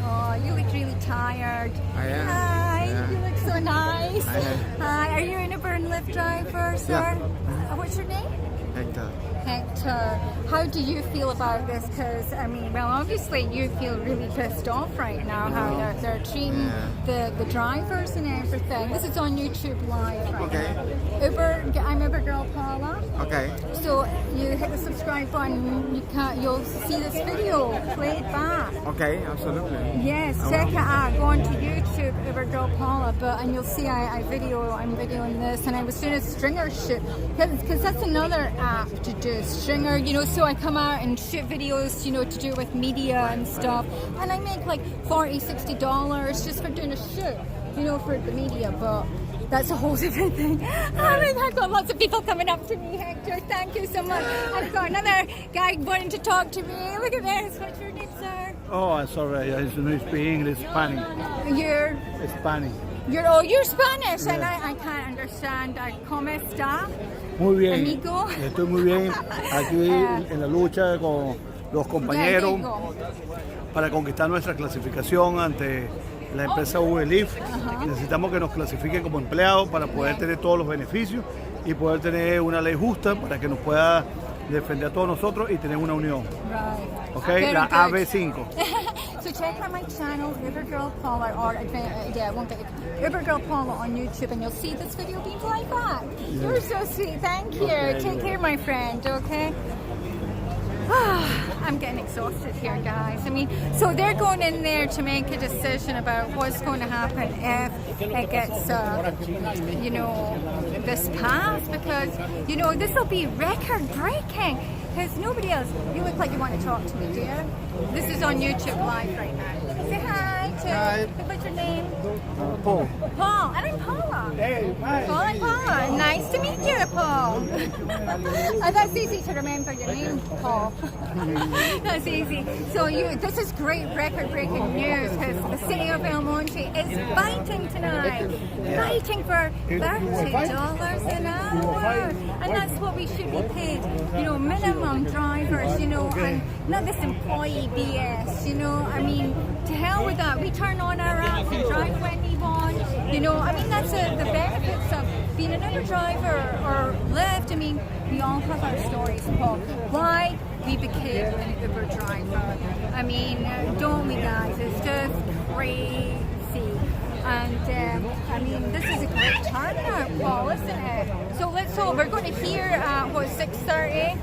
Oh, you look really tired. I am. Hi. Yeah. You look so nice. I am. Hi. Are you an Uber and Lyft driver, sir? Yeah. What's your name? Hector. Hector, how do you feel about this? Because, I mean, well, obviously you feel really pissed off right now how they're treating the drivers and everything. This is on YouTube Live right now. I'm Uber Girl Paula. Okay. So you hit the subscribe button, you'll see this video played back. Okay, absolutely. Yes, check it out. Go on to YouTube, Uber Girl Paula, and you'll see I'm videoing this, and I was doing a stringer shoot because that's another app to do stringer, you know. So I come out and shoot videos, you know, to do with media and stuff, and I make like $40-$60 just for doing a shoot, you know, for the media. But that's a whole different thing. I mean, I've got lots of people coming up to me. Hector, thank you so much. I've got another guy wanting to talk to me. Look at this. What's your name, sir? Oh, I'm sorry. I don't speak English, Spanish. You're Spanish. You're Spanish, and I can't understand. ¿Cómo está? Muy bien. Amigo. Estoy muy bien aquí en la lucha con los compañeros para conquistar nuestra clasificación ante la empresa Uber and Lyft. Necesitamos que nos clasifiquen como empleados para poder tener todos los beneficios y poder tener una ley justa para que nos pueda defender a todos nosotros y tener una unión. Right. Okay, la AB5. So check out my channel, ubergirlpaula, or ubergirlpaula on YouTube, and you'll see this video being played back. Yeah. You're so sweet. Thank you. Okay, take care, my friend. Okay. I'm getting exhausted here, guys. I mean, so they're going in there to make a decision about what's going to happen if it gets, you know, this passed, because, you know, this will be record-breaking, because nobody else. You look like you want to talk to me, do you? This is on YouTube Live right now. Say hi to... Hi. What's your name? Paul. Paul. And I'm Paula. Hey, hi. Paul and Paula. Nice to meet you, Paul. That's easy to remember your name, Paul. That's easy. So this is great record-breaking news, because the city of El Monte is fighting tonight. Fighting for $30 an hour. And that's what we should be paid. You know, minimum drivers, you know, and not this employee BS, you know. I mean, to hell with that. We turn on our app and drive when we want. You know, I mean, that's the benefits of being an Uber driver or Lyft. I mean, we all have our stories, Paul. Why we became an Uber driver. I mean, don't we, guys? It's just crazy. And I mean, this is a great turnout, Paul, isn't it? So let's hope we're going to hear at 6:30.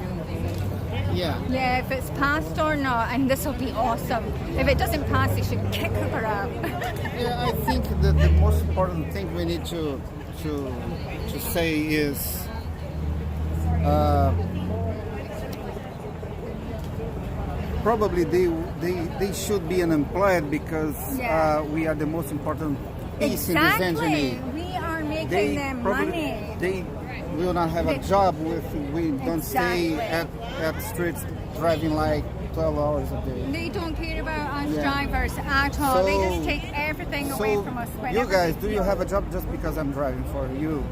Yeah. Yeah, if it's passed or not, and this will be awesome. If it doesn't pass, they should kick Uber out. Yeah, I think that the most important thing we need to say is probably they should be unemployed, because we are the most important piece in this engine. We are making them money. we will not have a job if we don't stay Exactly. at streets driving like 12 hours a day. They don't care about us Yeah. drivers at all. They So- just take everything away So from us. you whenever guys, they do you have a job just because I'm driving for you?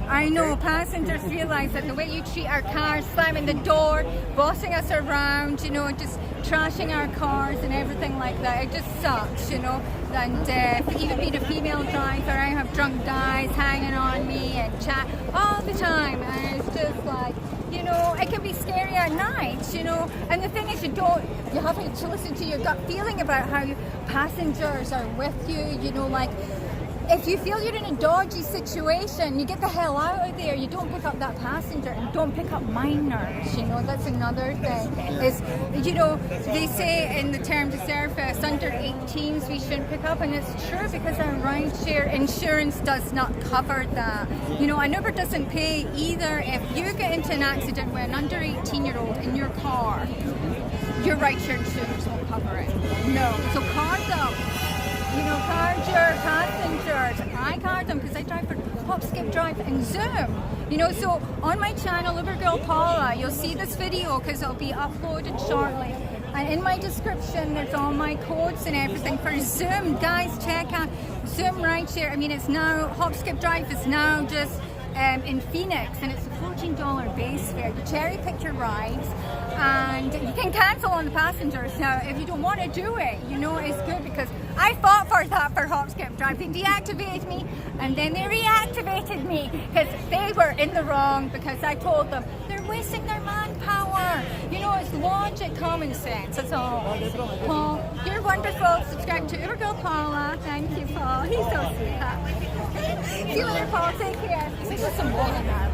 I know passengers realize that the way you treat our cars, slamming the door, bossing us around, you know, just trashing our cars and everything like that, it just sucks, you know. And even being a female driver, I have drunk guys hanging on me and chat all the time, and it's just like, you know, it can be scary at night, you know. And the thing is, you have to listen to your gut feeling about how passengers are with you, you know, like, if you feel you're in a dodgy situation, you get the hell out of there. You don't pick up that passenger, and don't pick up minors. You know, that's another thing. Is, you know, they say in the terms of service, under 18s we shouldn't pick up, and it's true because our rideshare insurance does not cover that. You know, an Uber doesn't pay either. If you get into an accident with an under 18-year-old in your car, your rideshare insurance won't cover it. No. So card them. You know, card your passengers. I card them because I drive for HopSkipDrive and Zoom. You know, so on my channel, UberGirlPaula, you'll see this video because it'll be uploaded shortly. And in my description, there's all my codes and everything for Zoom. Guys, check out Zoom Rideshare. I mean, it's now, HopSkipDrive is now just in Phoenix, and it's a $14 base fare. You cherry pick your rides, and you can cancel on the passengers. Now, if you don't want to do it, you know, it's good because I fought for that for HopSkipDrive. They deactivated me, and then they reactivated me because they were in the wrong, because I told them they're wasting their manpower. You know, it's logic, common sense. That's all. Paul, you're wonderful. Subscribe to UberGirlPaula. Thank you, Paul. He's so sweet. See you later, Paul. Take care. This is some water now.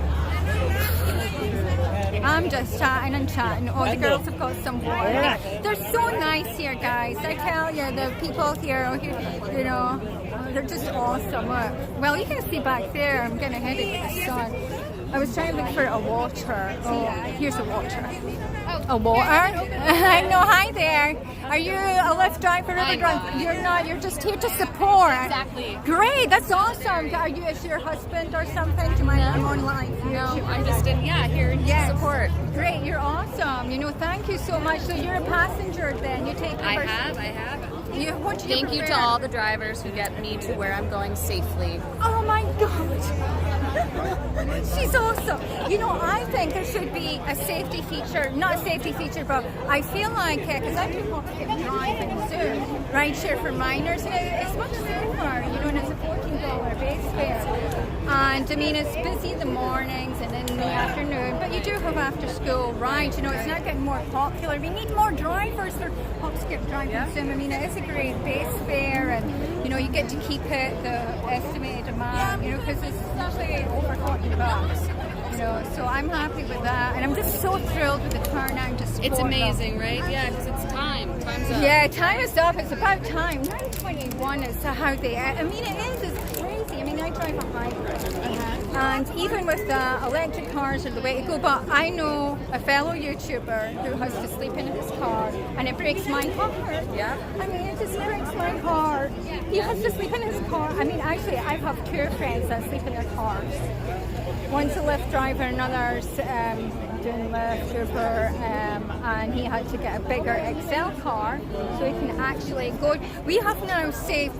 I'm just chatting and chatting. Oh, the girls have got some water. They're so nice here, guys. I tell you, the people here, you know, they're just awesome. Look. Well, you can see back there. I'm getting ahead of the sun. I was trying to look for a water. Oh, here's a water. A water? I know. Hi there. Are you a Lyft driver, Uber driver? You're not. You're just here to support. Exactly. Great. That's awesome. Are you? Is your husband or something? Do you mind? I'm online. No, I'm just here to support. Great. You're awesome. You know, thank you so much. So you're a passenger then. You take. I have. What do you Thank you to all the drivers who get me to where I'm going safely. Oh my God. She's awesome. You know, I think there should be a safety feature, not a safety feature, but I feel like, because I do HopSkipDrive and Zoom, rideshare for minors, and it's much safer, you know, and it's a $14 base fare. And I mean, it's busy in the mornings and in the afternoon, but you do have after school rides, you know, it's not getting more popular. We need more drivers for HopSkipDrive and Zoom. I mean, it is a great base fare, and, you know, you get to keep it, the estimated amount, you know, because it's usually over $40, you know, so I'm happy with that, and I'm just so thrilled with the turnout to support It's amazing, them. right? Yeah, because it's time. Time's up. Yeah, time is up. It's about time. 9:21 is how they. I mean, it is. It's crazy. I mean, I drive a hybrid, and even with the electric cars are the way to go. But I know a fellow YouTuber who has to sleep in his car, and it breaks my heart. Yeah. I mean, it just breaks my heart. He has to sleep in his car. I mean, actually, I have two friends that sleep in their cars. One's a Lyft driver, another's doing Lyft, Uber, and he had to get a bigger XL car so he can actually go. We have now safe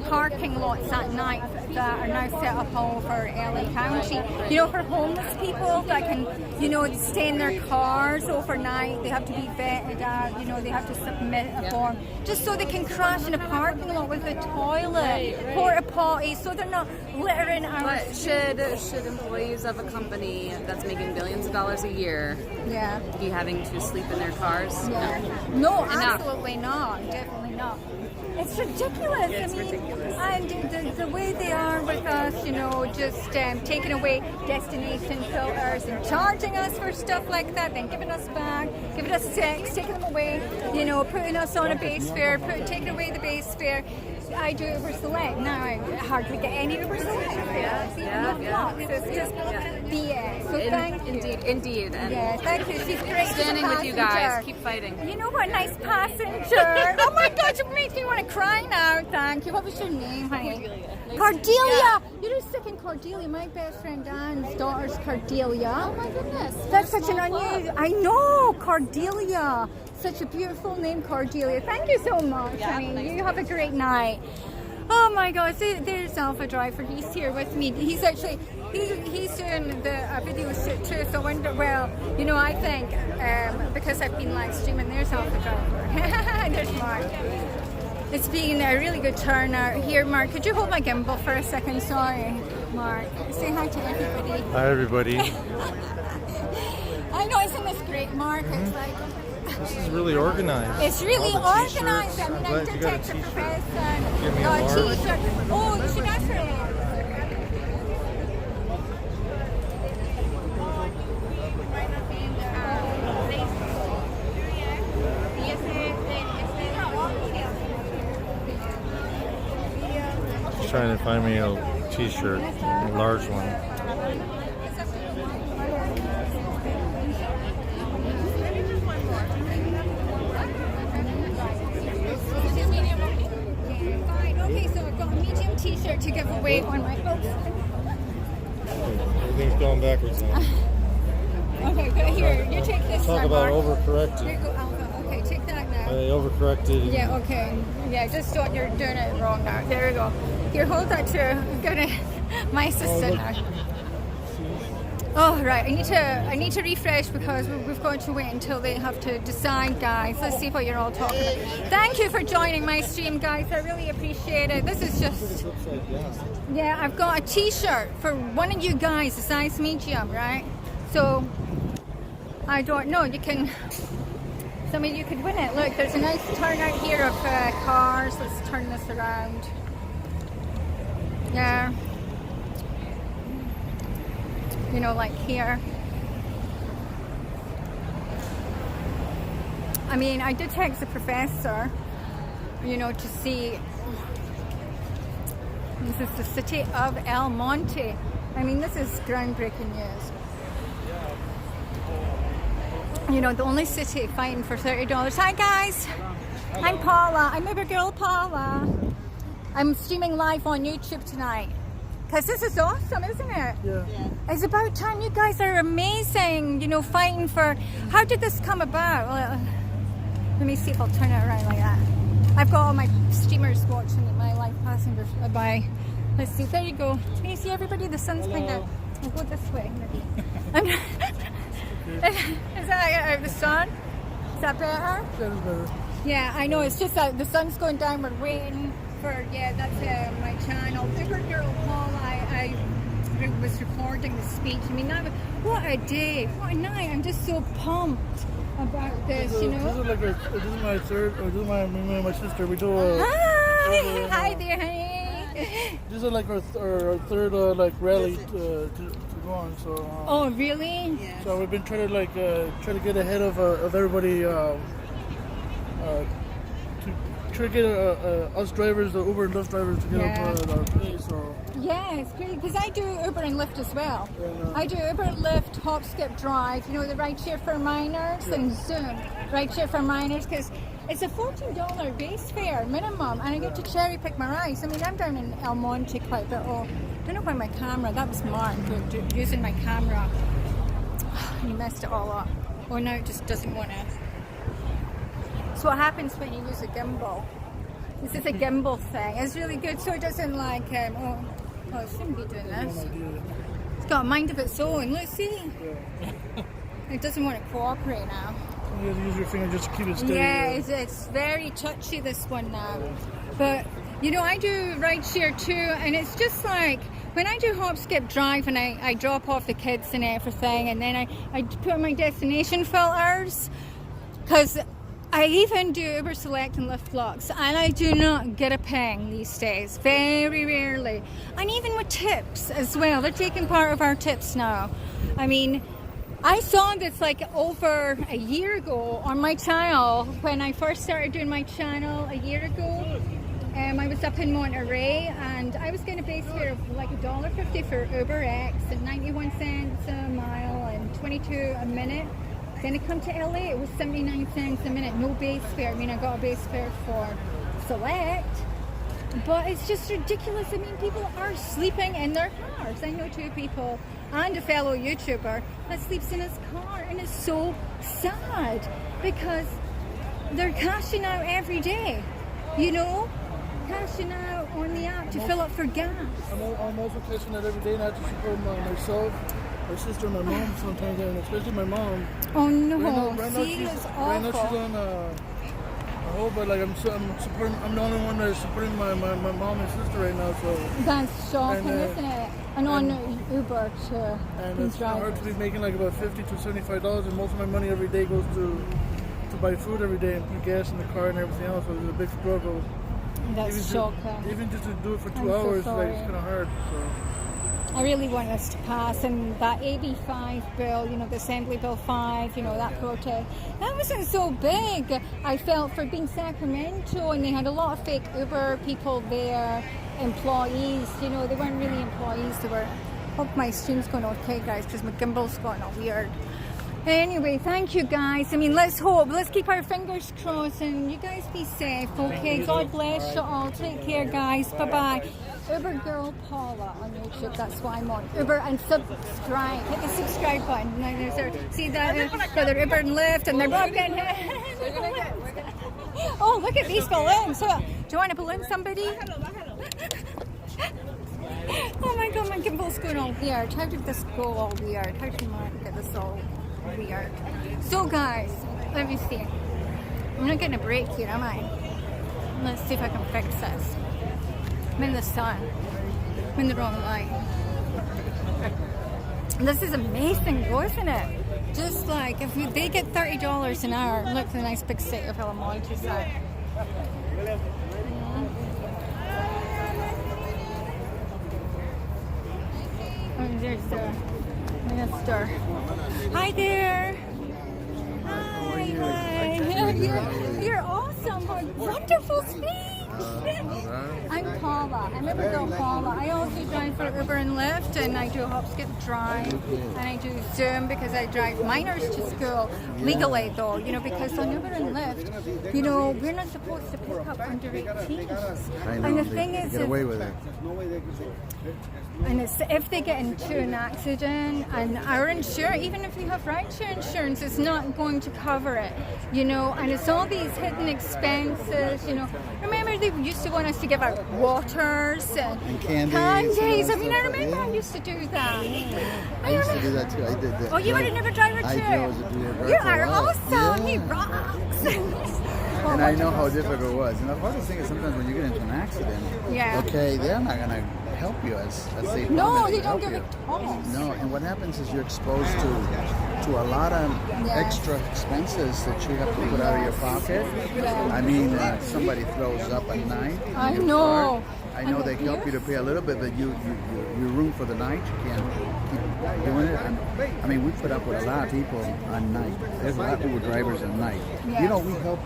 parking lots at night that are now set up all over LA County. You know, for homeless people that can, you know, stay in their cars overnight. They have to be vetted out. You know, they have to submit a form just so they can crash in a parking lot with a toilet, porta potty, so they're not littering our. But should employees of a company that's making billions of dollars a year be having to sleep in their cars? Yeah. No, absolutely not. Definitely not. It's ridiculous. It's I mean, ridiculous. And the way they are with us, you know, just taking away destination filters and charging us for stuff like that, then giving us back, giving us 6, taking them away, you know, putting us on a base fare, taking away the base fare. I do Uber Select. Now I hardly get any Uber Select. So it's just BS. So thank you. Indeed. And yeah, thank you. She's great. Standing with you guys. Keep fighting. You know what? Nice passenger. Oh my gosh, it makes me want to cry now. Thank you. What was your name, honey? Cordelia. You're sick in Cordelia. My best friend Dan's daughter's Cordelia. Oh my goodness. That's such an unusual. I know, Cordelia. Such a beautiful name, Cordelia. Thank you so much. Yeah, you have a great night. Oh my gosh, there's Alpha Driver. He's here with me. He's actually he's doing the video shoot too. So I wonder. Well, you know, I think because I've been live streaming, there's Alpha Driver. There's Mark. It's been a really good turnout here, Mark. Could you hold my gimbal for a second? Sorry, Mark. Say hi to everybody. Hi, everybody. I know, isn't this great, Mark? It's like. This is really organized. It's really organized. I mean, I Glad did you got a take the t-shirt. professor. Give me a Got a large. t-shirt. Oh, you should ask her. Just trying to find me a t-shirt, a large one. Okay, so I've got a medium t-shirt to give away on my Everything's going backwards now. Okay, good. Here, you take this. Talk one, about Mark. overcorrected. Here you go, Alpha. Okay, take that now. I overcorrected. Yeah, okay. Yeah, just don't, you're doing it wrong now. There we go. Here, hold that too. I'm gonna, my assistant now. Oh, right. I need to refresh because we've got to wait until they have to decide, guys. Let's see what you're all talking about. Thank you for joining my stream, guys. I really appreciate it. This is just... Yeah, I've got a t-shirt for one of you guys, a size medium, right? So, I don't know. You can... Some of you could win it. Look, there's a nice turnout here of cars. Let's turn this around. Yeah. You know, like here. I mean, I did text the professor, you know, to see. This is the city of El Monte. I mean, this is groundbreaking news. You know, the only city fighting for $30. Hi, guys. I'm Paula. I'm Uber Girl Paula. I'm streaming live on YouTube tonight. Because this is awesome, isn't it? Yeah. It's about time. You guys are amazing, you know, fighting for... How did this come about? Let me see if I'll turn it around like that. I've got all my streamers watching my live passengers by. Let's see, there you go. Can you see everybody? The sun's kind of... I'll go this way. Is that the sun? Is that better? That is better. Yeah, I know. It's just that the sun's going down. We're waiting for... Yeah, that's my channel. Uber Girl Paula. I was recording the speech. I mean, what a day. What a night. I'm just so pumped about this, you know. This is my third, or this is my sister. We do a... Hi! Hi there, honey. This is like our third like rally to go on. So. Oh, really? Yeah. So we've been trying to get ahead of everybody. Try to get us drivers, the Uber and Lyft drivers, to get up at our place. So. Yeah, it's great because I do Uber and Lyft as well. Yeah, I do Uber, Lyft, HopSkipDrive. You know, the Rideshare for minors and Zoom Rideshare for minors because it's a $14 base fare minimum, and I get to cherry pick my rides. I mean, I'm down in El Monte quite a bit. Oh, I don't know why my camera. That was Mark using my camera. He messed it all up. Oh, now it just doesn't want to. So what happens when you use a gimbal? This is a gimbal thing. It's really good, so it doesn't like. Oh, it shouldn't be doing this. It's got a mind of its own. Let's see. It doesn't want to cooperate now. You have to use your finger just to keep it steady. Yeah, it's very touchy, this one now. But, you know, I do Rideshare too, and it's just like, when I do HopSkipDrive and I drop off the kids and everything, and then I put on my destination filters, because I even do Uber Select and Lyft Blocks, and I do not get a ping these days, very rarely. And even with tips as well, they're taking part of our tips now. I mean, I saw this like over a year ago on my channel, when I first started doing my channel a year ago. I was up in Monterey, and I was getting a base fare of like $1.50 for UberX and 91 cents a mile and 22 a minute. Then I come to LA, it was 79 cents a minute, no base fare. I mean, I got a base fare for Select, but it's just ridiculous. I mean, people are sleeping in their cars. I know 2 people and a fellow YouTuber that sleeps in his car, and it's so sad because they're cashing out every day, you know, cashing out on the app to fill up for gas. I'm also cashing out every day, not to support myself, my sister, my mom sometimes, and especially my mom. Oh no, right now see, it's awful. Right now she's on I hope, but like I'm supporting, I'm the only one that is supporting my mom and sister right now, so. That's shocking, isn't it? And on Uber too. And it's hard to be making like about $50 to $75, and most of my money every day goes to buy food every day and put gas in the car and everything else, so it's a big struggle. That's shocking. Even just to do it for 2 hours, like, it's kind of hard, so. I really want us to pass, and that AB5 bill, you know, the Assembly Bill 5, you know, that protest, that wasn't so big, I felt, for being Sacramento, and they had a lot of fake Uber people there, employees, you know, they weren't really employees, they were, hope my stream's going okay, guys, because my gimbal's going all weird. Anyway, thank you guys. I mean, let's hope, let's keep our fingers crossed, and you guys be safe, okay? God bless you all. Take care, guys. Bye-bye. ubergirlpaula on YouTube, that's what I'm on. Uber and subscribe. Hit the subscribe button. Now there's our, see that? They're Uber and Lyft, and they're both getting Oh, look at these balloons. Do you want to balloon somebody? Oh my god, my gimbal's going all weird. How did this go all weird? How did I get this all weird? So guys, let me see. I'm not getting a break here, am I? Let's see if I can fix this. I'm in the sun. I'm in the wrong light. This is amazing though, isn't it? Just like, if they get $30 an hour, look at the nice big city of Monte City. Oh, there's the minister. Hi there. Hi. You're awesome. Wonderful speech. I'm Paula. I'm ubergirlpaula. I also drive for Uber and Lyft, and I do HopSkipDrive, and I do Zoom because I drive minors to school legally, though. You know, because on Uber and Lyft, you know, we're not supposed to pick up under 18s. I know. And the thing is, get away with it. And it's, if they get into an accident, and our insurance, even if you have rideshare insurance, it's not going to cover it, you know, and it's all these hidden expenses, you know. Remember they used to want us to give out waters and candies. I mean, I remember I used to do that. I used to do that too. I did that. Oh, you were an Uber driver too? I was a driver. You are awesome. He rocks. And I know how difficult it was. And the hardest thing is sometimes when you get into an accident, okay, they're not going to help you as they no, they don't give it toss. No, and what happens is you're exposed to a lot of extra expenses that you have to put out of your pocket. I mean, somebody throws up a night. I know. I know they help you to pay a little bit, but you room for the night. You can't keep doing it. And, I mean, we put up with a lot of people on night. There's a lot of Uber drivers at night. Yes. You know, we help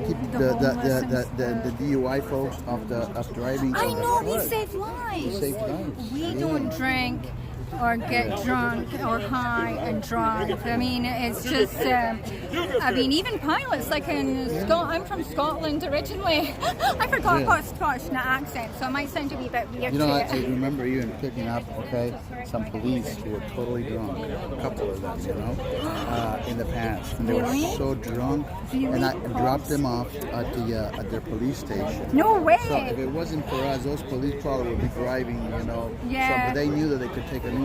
keep the DUI folks off driving. I know, we save lives. We save lives. We don't drink or get drunk or high and drive. I mean, it's just, I mean, even pilots, like in Scotland, I'm from Scotland originally. I forgot about Scottish accent, so I might sound a wee bit weird. You know, I remember even picking up, some police who were totally drunk, a couple of them, you know, in the past. And they were so drunk, and I dropped them off at their police station. No way! So if it wasn't for us, those police probably would be driving, you know. Yeah. So they knew that they could take an Uber.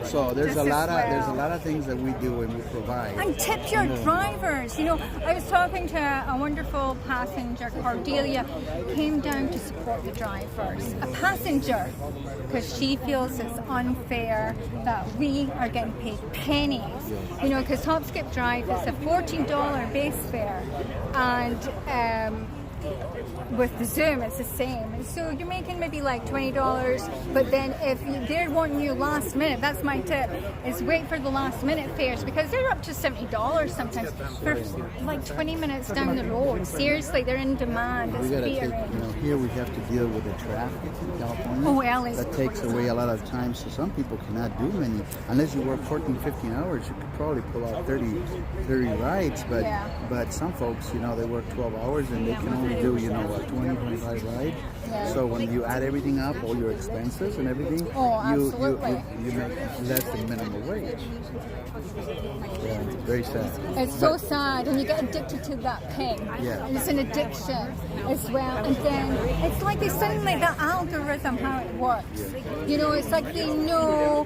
So there's a lot of things that we do and we provide. And tip your drivers. You know, I was talking to a wonderful passenger, Cordelia, came down to support the drivers. A passenger, because she feels it's unfair that we are getting paid pennies. You know, because HopSkipDrive is a $14 base fare, and with the Zoom, it's the same. So you're making maybe like $20, but then if they're wanting you last minute, that's my tip, is wait for the last minute fares, because they're up to $70 sometimes for like 20 minutes down the road. Seriously, they're in demand. We gotta take, here we have to deal with the traffic in California. Oh, well, that takes away a lot of time, so some people cannot do many. Unless you work 14, 15 hours, you could probably pull out 30 rides, but some folks, they work 12 hours and they can only do, 20, 25 rides. So when you add everything up, all your expenses and everything, you make less than minimum wage. Yeah, very sad. It's so sad, and you get addicted to that ping. Yeah. It's an addiction as well. And then it's like they sound like the algorithm, how it works. It's like they know.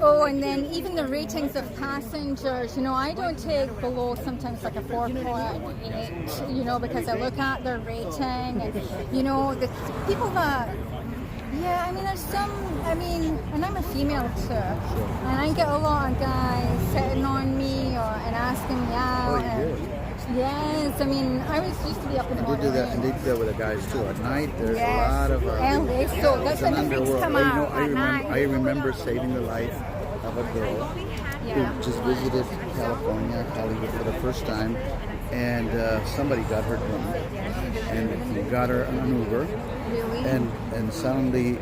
Oh, and then even the ratings of passengers, I don't take below sometimes like a 4.8, because I look at their rating and, the people that, there's some, and I'm a female too, and I get a lot of guys sitting on me and asking me out. Yes, I used to be up in the morning. And they do that with the guys too. At night, there's a lot of... that's when the things come out at night. I remember saving the life of a girl who just visited California, Hollywood for the first time, and somebody got her drunk, and he got her on an Uber, and suddenly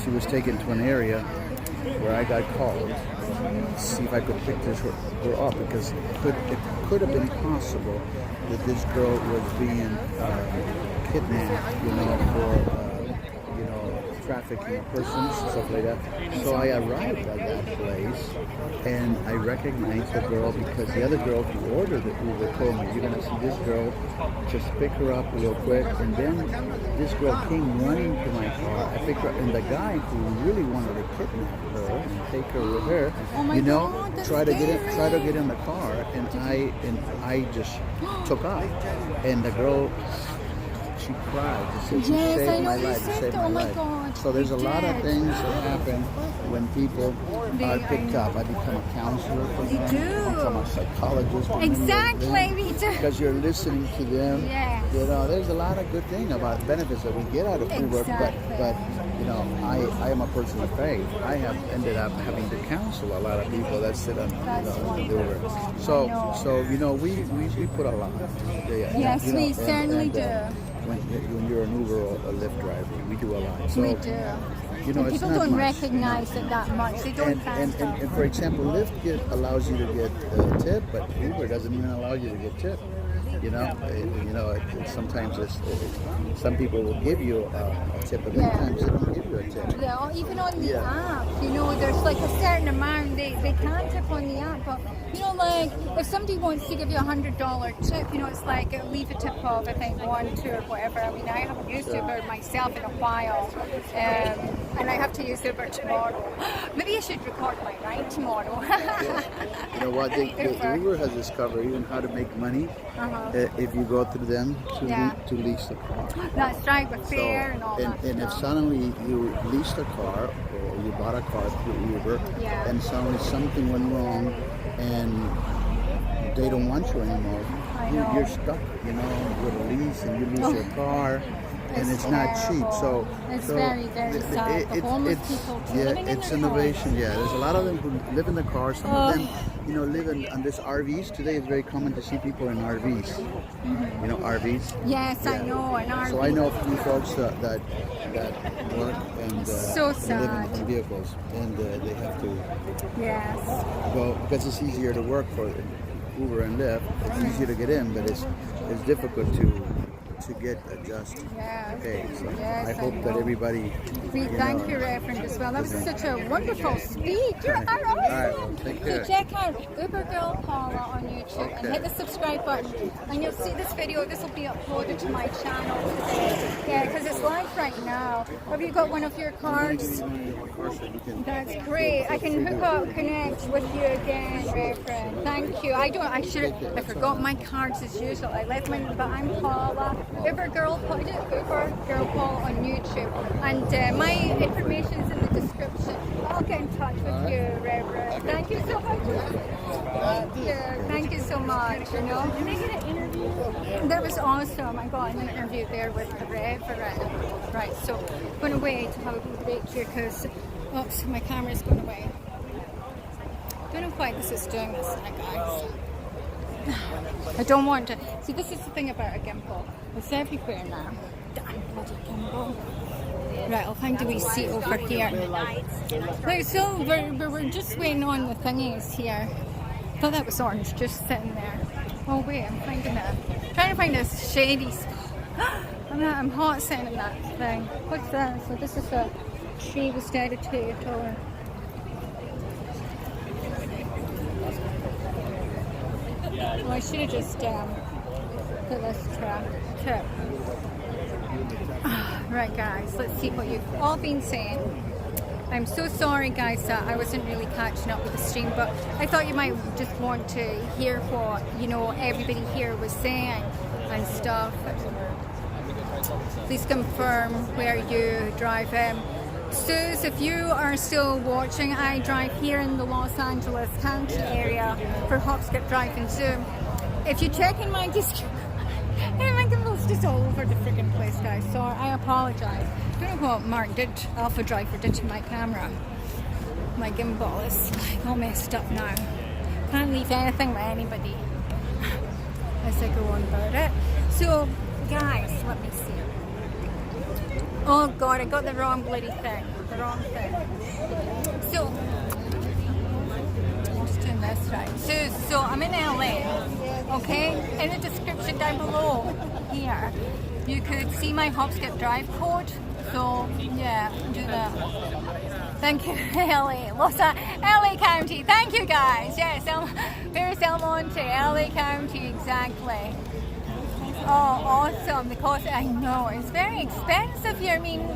she was taken to an area where I got called to see if I could pick this girl up, because it could have been possible that this girl was being kidnapped, for trafficking persons, stuff like that. So I arrived at that place and I recognized the girl, because the other girl who ordered the Uber told me, you're going to see this girl, just pick her up real quick. And then this girl came running to my car. I picked her up, and the guy who really wanted to kidnap her and take her with her, try to get in the car, and I just took off. And the girl, she cried. She said, she saved my life, saved my life. God. So there's a lot of things that happen when people are picked up. I become a counselor for them. I become a psychologist. Exactly, me too. Because you're listening to them. Yes. There's a lot of good things about benefits that we get out of Uber. But I am a person of faith. I have ended up having to counsel a lot of people that sit on the Uber. So we put a lot. Yes, we certainly do. When you're an Uber or a Lyft driver, we do a lot. So, we do. It's people not don't much. recognize it that much. They don't. And for example, Lyft allows you to get a tip, but Uber doesn't even allow you to get tip. Sometimes some people will give you a tip, but many times they don't give you a tip. Yeah, even on the app, there's like a certain amount they can tip on the app, but like if somebody wants to give you $100 tip, it's like leave a tip of I think 1, 2 or whatever. I haven't used Uber myself in a while, and I have to use Uber tomorrow. Maybe I should record my ride tomorrow. You know what? Uber has discovered even how to make money if you go through them to lease the car. That's right, with fare and all that. And if suddenly you leased a car or you bought a car through Uber, and suddenly something went wrong and they don't want you anymore, you're stuck, with a lease, and you lose your car. And it's not cheap, so it's very, very sad. It's innovation. Yeah, there's a lot of them who live in the car. Some of them, live on this RVs. Today it's very common to see people in RVs. RVs. Yes, I know an RV. So I know a few folks that work and live in vehicles, and they have to go because it's easier to work for Uber and Lyft. It's easier to get in, but it's difficult to get adjusted. Okay, so I hope that everybody. Thank you, Reverend, as well. That was such a wonderful speech. You are awesome. Right, take care. So check out ubergirlpaula on YouTube and hit the subscribe button, and you'll see this video. This will be uploaded to my channel today. Yeah, because it's live right now. Have you got one of your cards? That's great. I can hook up, connect with you again, Reverend. Thank you. I forgot my cards as usual. I left mine, but I'm Paula, Uber Girl Paula on YouTube. And my information is in the description. I'll get in touch with you, Reverend. Thank you so much. Thank you so much. You know, did I get an interview? That was awesome. I got an interview there with the Reverend. Right, so I'm going away to have a break here because, oops, my camera's going away. I don't know why this is doing this, guys. I don't want to. See, this is the thing about a gimbal. It's everywhere now. Damn bloody gimbal. Right, I'll find a wee seat over here. Right, so we're just waiting on the thingies here. I thought that was orange, just sitting there. Oh wait, I'm trying to find a shady spot. I'm hot sitting in that thing. What's that? So this is a tree was dedicated or. Well, I should have just put this tip. Right, guys, let's see what you've all been saying. I'm so sorry, guys, that I wasn't really catching up with the stream, but I thought you might just want to hear what, you know, everybody here was saying and stuff. Please confirm where you drive. Suze, if you are still watching, I drive here in the Los Angeles County area for HopSkipDrive and Zoom. If you check in my description, my gimbal's just all over the freaking place, guys. So I apologize. I don't know what Mark did, Alpha Driver did to my camera. My gimbal is like all messed up now. Can't leave anything with anybody as I go on about it. So, guys, let me see. Oh God, I got the wrong bloody thing. The wrong thing. So, I'm just doing this right. So I'm in LA. Okay, in the description down below here, you could see my HopSkipDrive code. So yeah, do that. Thank you, LA, LA County. Thank you, guys. Yes, there's El Monte, LA County, exactly. Oh, awesome! The cost, I know it's very expensive here. I mean,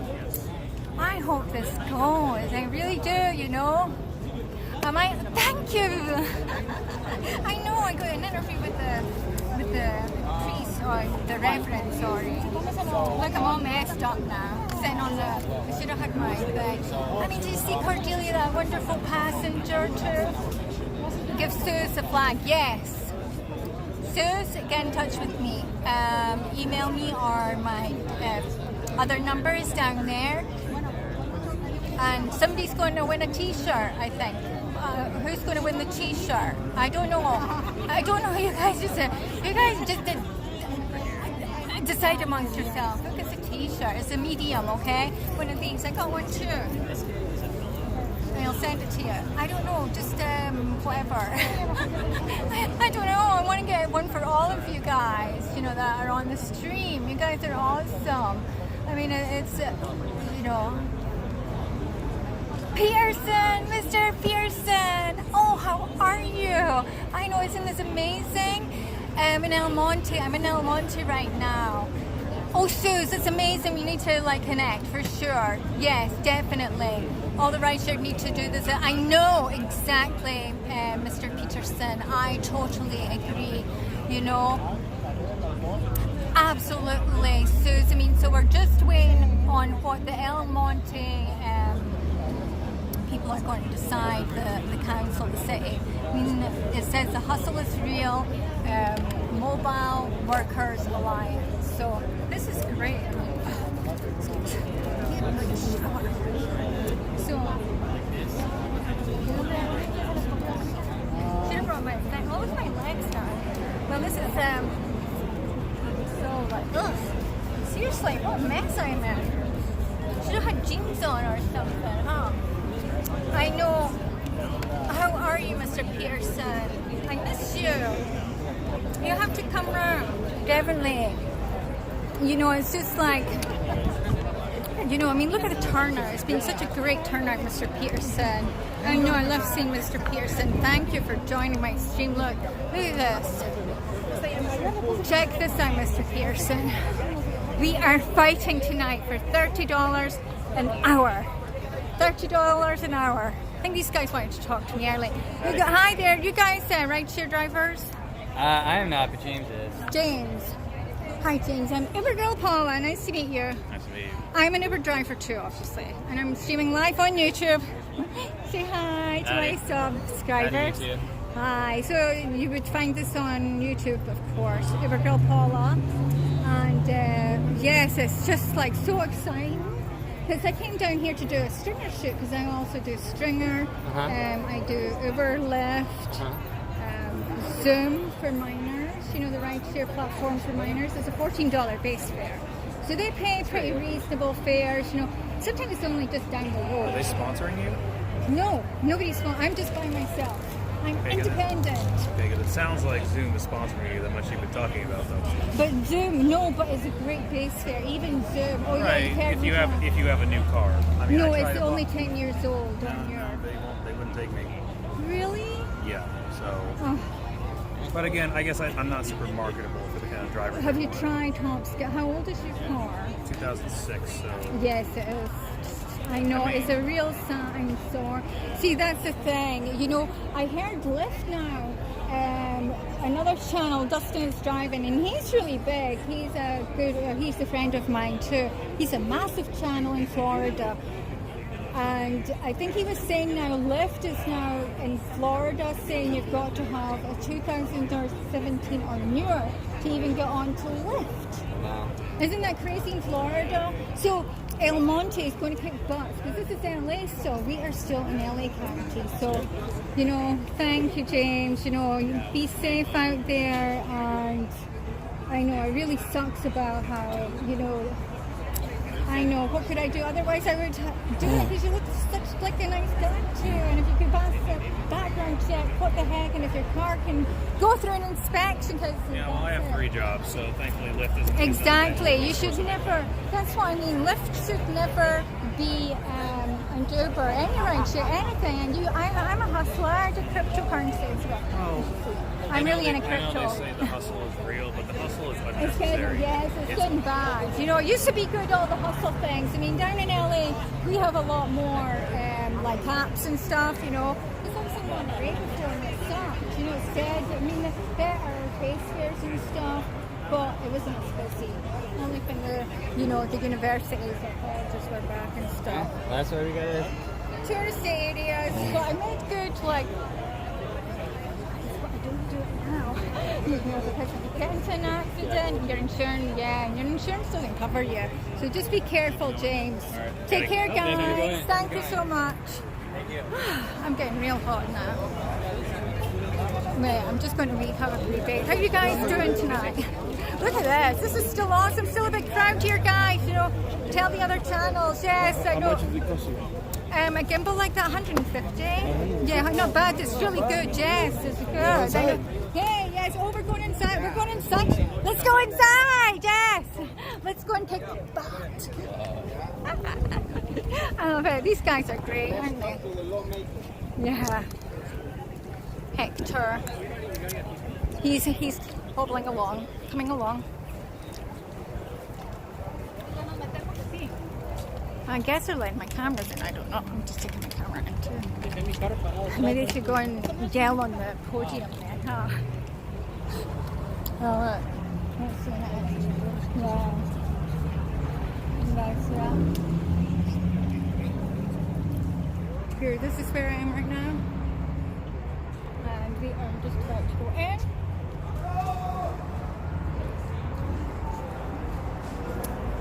I hope this goes. I really do. You know. Thank you. I know I got an interview with the priest or the reverend. Sorry. Look, I'm all messed up now. Sitting on I should have had my bag. I mean, do you see Cordelia, that wonderful passenger too? Give Suze a flag. Yes. Suze, get in touch with me. Email me or my other numbers down there. And somebody's going to win a t-shirt, I think. Who's going to win the t-shirt? I don't know. You guys just decide amongst yourself. Look, it's a t-shirt. It's a medium, okay? One of these. I got one too. And I'll send it to you. I don't know. Just whatever. I don't know. I want to get one for all of you guys, you know, that are on the stream. You guys are awesome. I mean, it's, you know. Pearson, Mr. Pearson, oh, how are you? I know, isn't this amazing? I'm in El Monte right now. Oh, Suze, it's amazing. We need to like connect for sure. Yes, definitely. All the rideshare need to do this. I know exactly, Mr. Peterson. I totally agree. You know, absolutely, Suze. I mean, so we're just waiting on what the El Monte. People are going to decide, the council, the city. I mean, it says the hustle is real, Mobile Workers Alliance. So this is great. I mean, so should have brought my thing. What was my legs now? Well, this is so like, ugh. Seriously, what a mess I'm in. Should have had jeans on or something, huh? I know. How are you, Mr. Pearson? I miss you. You have to come round. Definitely. You know, it's just like, you know, I mean, look at the turnout. It's been such a great turnout, Mr. Pearson. I know, I love seeing Mr. Pearson. Thank you for joining my stream. Look at this. Check this out, Mr. Pearson. We are fighting tonight for $30 an hour. $30 an hour. I think these guys wanted to talk to me earlier. Hi there, you guys rideshare drivers? I am not, but James is. James. Hi James, I'm Uber Girl Paula. Nice to meet you. Nice to meet you. I'm an Uber driver too, obviously. And I'm streaming live on YouTube. Say hi to my subscribers. Hi. So you would find this on YouTube, of course. Uber Girl Paula. And yes, it's just like so exciting. Because I came down here to do a stringer shoot, because I also do stringer. I do Uber, Lyft, Zoom for minors. You know, the rideshare platform for minors. It's a $14 base fare. So they pay pretty reasonable fares. You know, sometimes it's only just down the road. Are they sponsoring you? No, nobody's sponsoring. I'm just by myself. I'm independent. Okay, good. It sounds like Zoom is sponsoring you, that much you've been talking about though. But Zoom, no, but it's a great base fare. Even Zoom. Oh, right. Yeah, if you have a new car. I mean, no, it's only 10 years old on your. They wouldn't take me. Really? Yeah. So. But again, I guess I'm not super marketable for the kind of driver. Have you tried HopSkip? How old is your car? 2006. So. Yes, it is. I know, it's a real eyesore. See, that's the thing. You know, I heard Lyft now. Another channel, Dustin is driving, and he's really big. He's a friend of mine too. He's a massive channel in Florida. And I think he was saying now Lyft is now in Florida saying you've got to have a 2017 or newer to even get onto Lyft. Wow. Isn't that crazy in Florida? So El Monte is going to kick butts because this is LA, so we are still in LA County. So, you know, thank you, James. You know, be safe out there. And I know it really sucks about how, you know, I know, what could I do? Otherwise I would do it because you look such like a nice guy too. And if you could pass the background check, what the heck? And if your car can go through an inspection, because yeah, well, I have 3 jobs, so thankfully Lyft isn't. Exactly. You should never. That's what I mean. Lyft should never be and Uber, any rideshare, anything. And I'm a hustler. I do cryptocurrency as well. Oh. I'm really into crypto. I know they say the hustle is real, but the hustle is It's unnecessary. getting, it's getting bad. You know, it used to be good, all the hustle things. I mean, down in LA, we have a lot more like apps and stuff, you know. There's something on the radio before and it sucked. You know, it's dead. I mean, the better base fares and stuff, but it wasn't as busy. Only when the universities and colleges were back and stuff. That's why we got it. Tourist areas, but I made good, like, do it now. You know, because if you get into an accident, your insurance doesn't cover you. So just be careful, James. Right. Take care, guys. Thank you so much. I'm getting real hot now. Wait, I'm just going to have a rebate. How are you guys doing tonight? Look at this. This is still awesome. Still a big crowd here, guys. You know, tell the other channels. Yes, I know. How much does it cost you? A gimbal like that, 150. Yeah, not bad. It's really good. Yes, it's good. Yeah, yes. Oh, we're going inside. We're going inside. Let's go inside. Yes. Let's go and kick butt. I love it. These guys are great, aren't they? Yeah. Hector. He's hobbling along, coming along. I guess they're letting my cameras in. I don't know. I'm just taking my camera in too. Maybe they should go and yell on the podium then, huh? Oh, look. Let's see that. Yeah. That's Here, this is where I am right now. And we are just about to go in.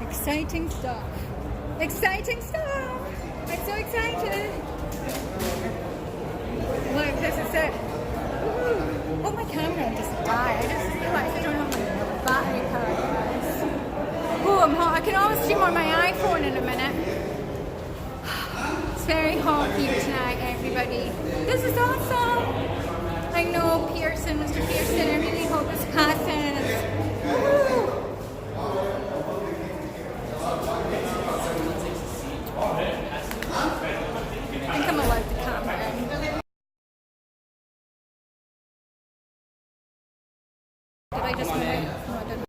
Exciting stuff. Exciting stuff! I'm so excited! Look, this is it. Oh, my camera just died. I just realized I don't have my battery power. Oh, I'm hot. I can always stream on my iPhone in a minute. It's very hot here tonight, everybody. This is awesome! I know Pearson, Mr. Pearson, I really hope this passes. Woo! I think I'm allowed to camera. Did I just move?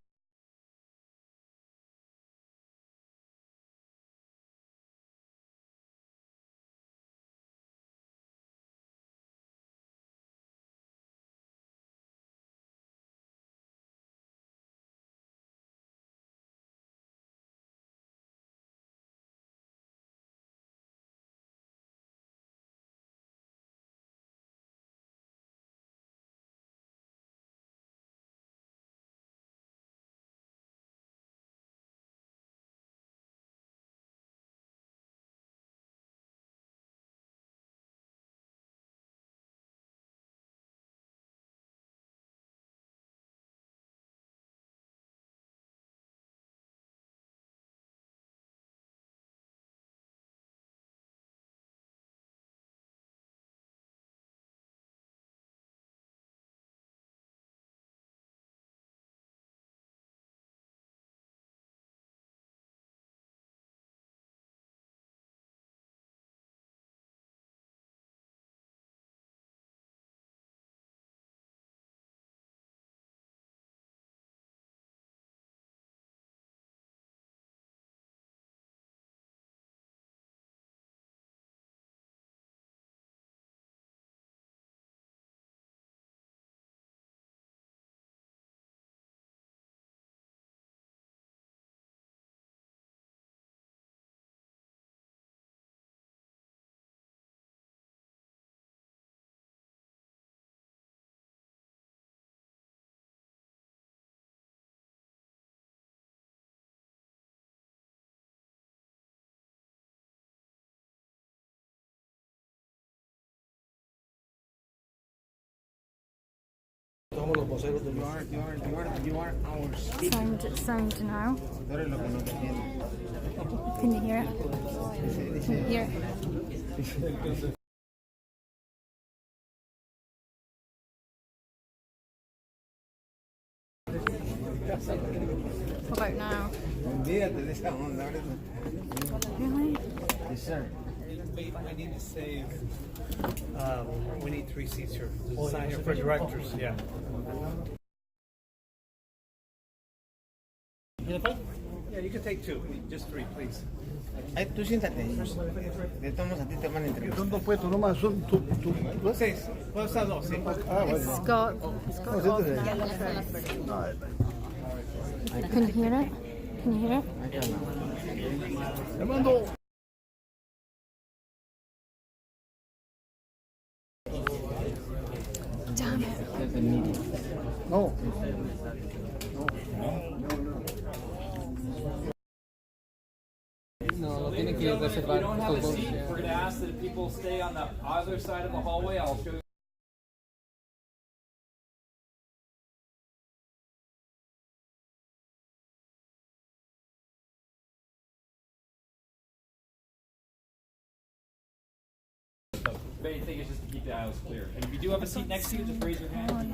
Somos los voceros de You are our speaker. Sound now. Tú eres lo que no te entiende. Can you hear it? Can you hear it? What about now? Olvídate de esa onda. Really? Yes, sir. We need to save. We need 3 seats here. Sign here for directors. Yeah. Yeah, you can take 2. Just 3, please. Ay, tú siéntate. De todos a ti te van a entrevistar. Son 2 puestos nomás. Son tú. 6. Puedes estar 2, sí. Ah, bueno. Scott. Can you hear it? Can you hear it? Armando. Damn it. No. No, lo tienen que reservar. We don't have a seat. We're going to ask that people stay on the other side of the hallway. I'll show you. The main thing is just to keep the aisles clear. And if you do have a seat next to you, just raise your hand.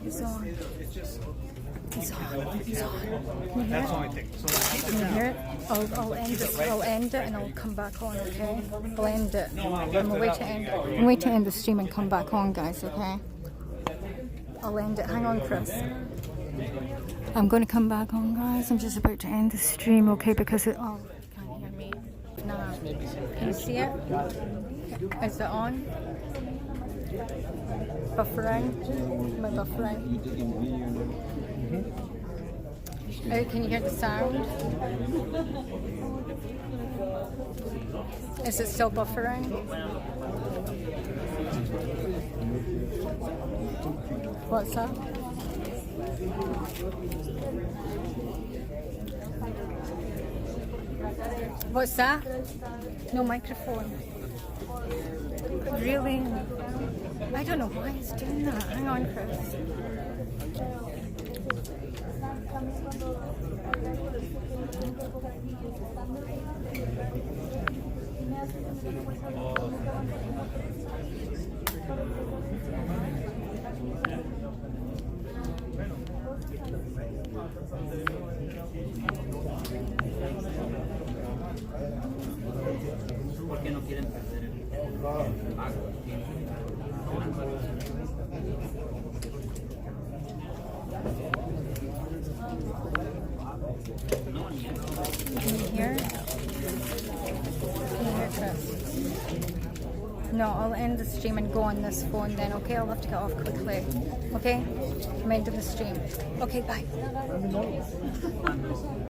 He's on. He's on. He's on. That's the only thing. So Can you hear it? I'll end it and I'll come back on, okay? I'll end it. I'm wait to end the stream and come back on, guys, okay? I'll end it. Hang on, Chris. I'm going to come back on, guys. I'm just about to end the stream, okay? Because it... Oh, you can't hear me. No. Can you see it? Is it on? Buffering? Am I buffering? Oh, can you hear the sound? Is it still buffering? What's that? What's that? No microphone. Really? I don't know why it's doing that. Hang on, Chris. ¿Por qué no quieren perder el Can you hear? Can you hear Chris? No, I'll end the stream and go on this phone then, okay? I'll have to get off quickly. Okay? I'm ending the stream. Okay, bye.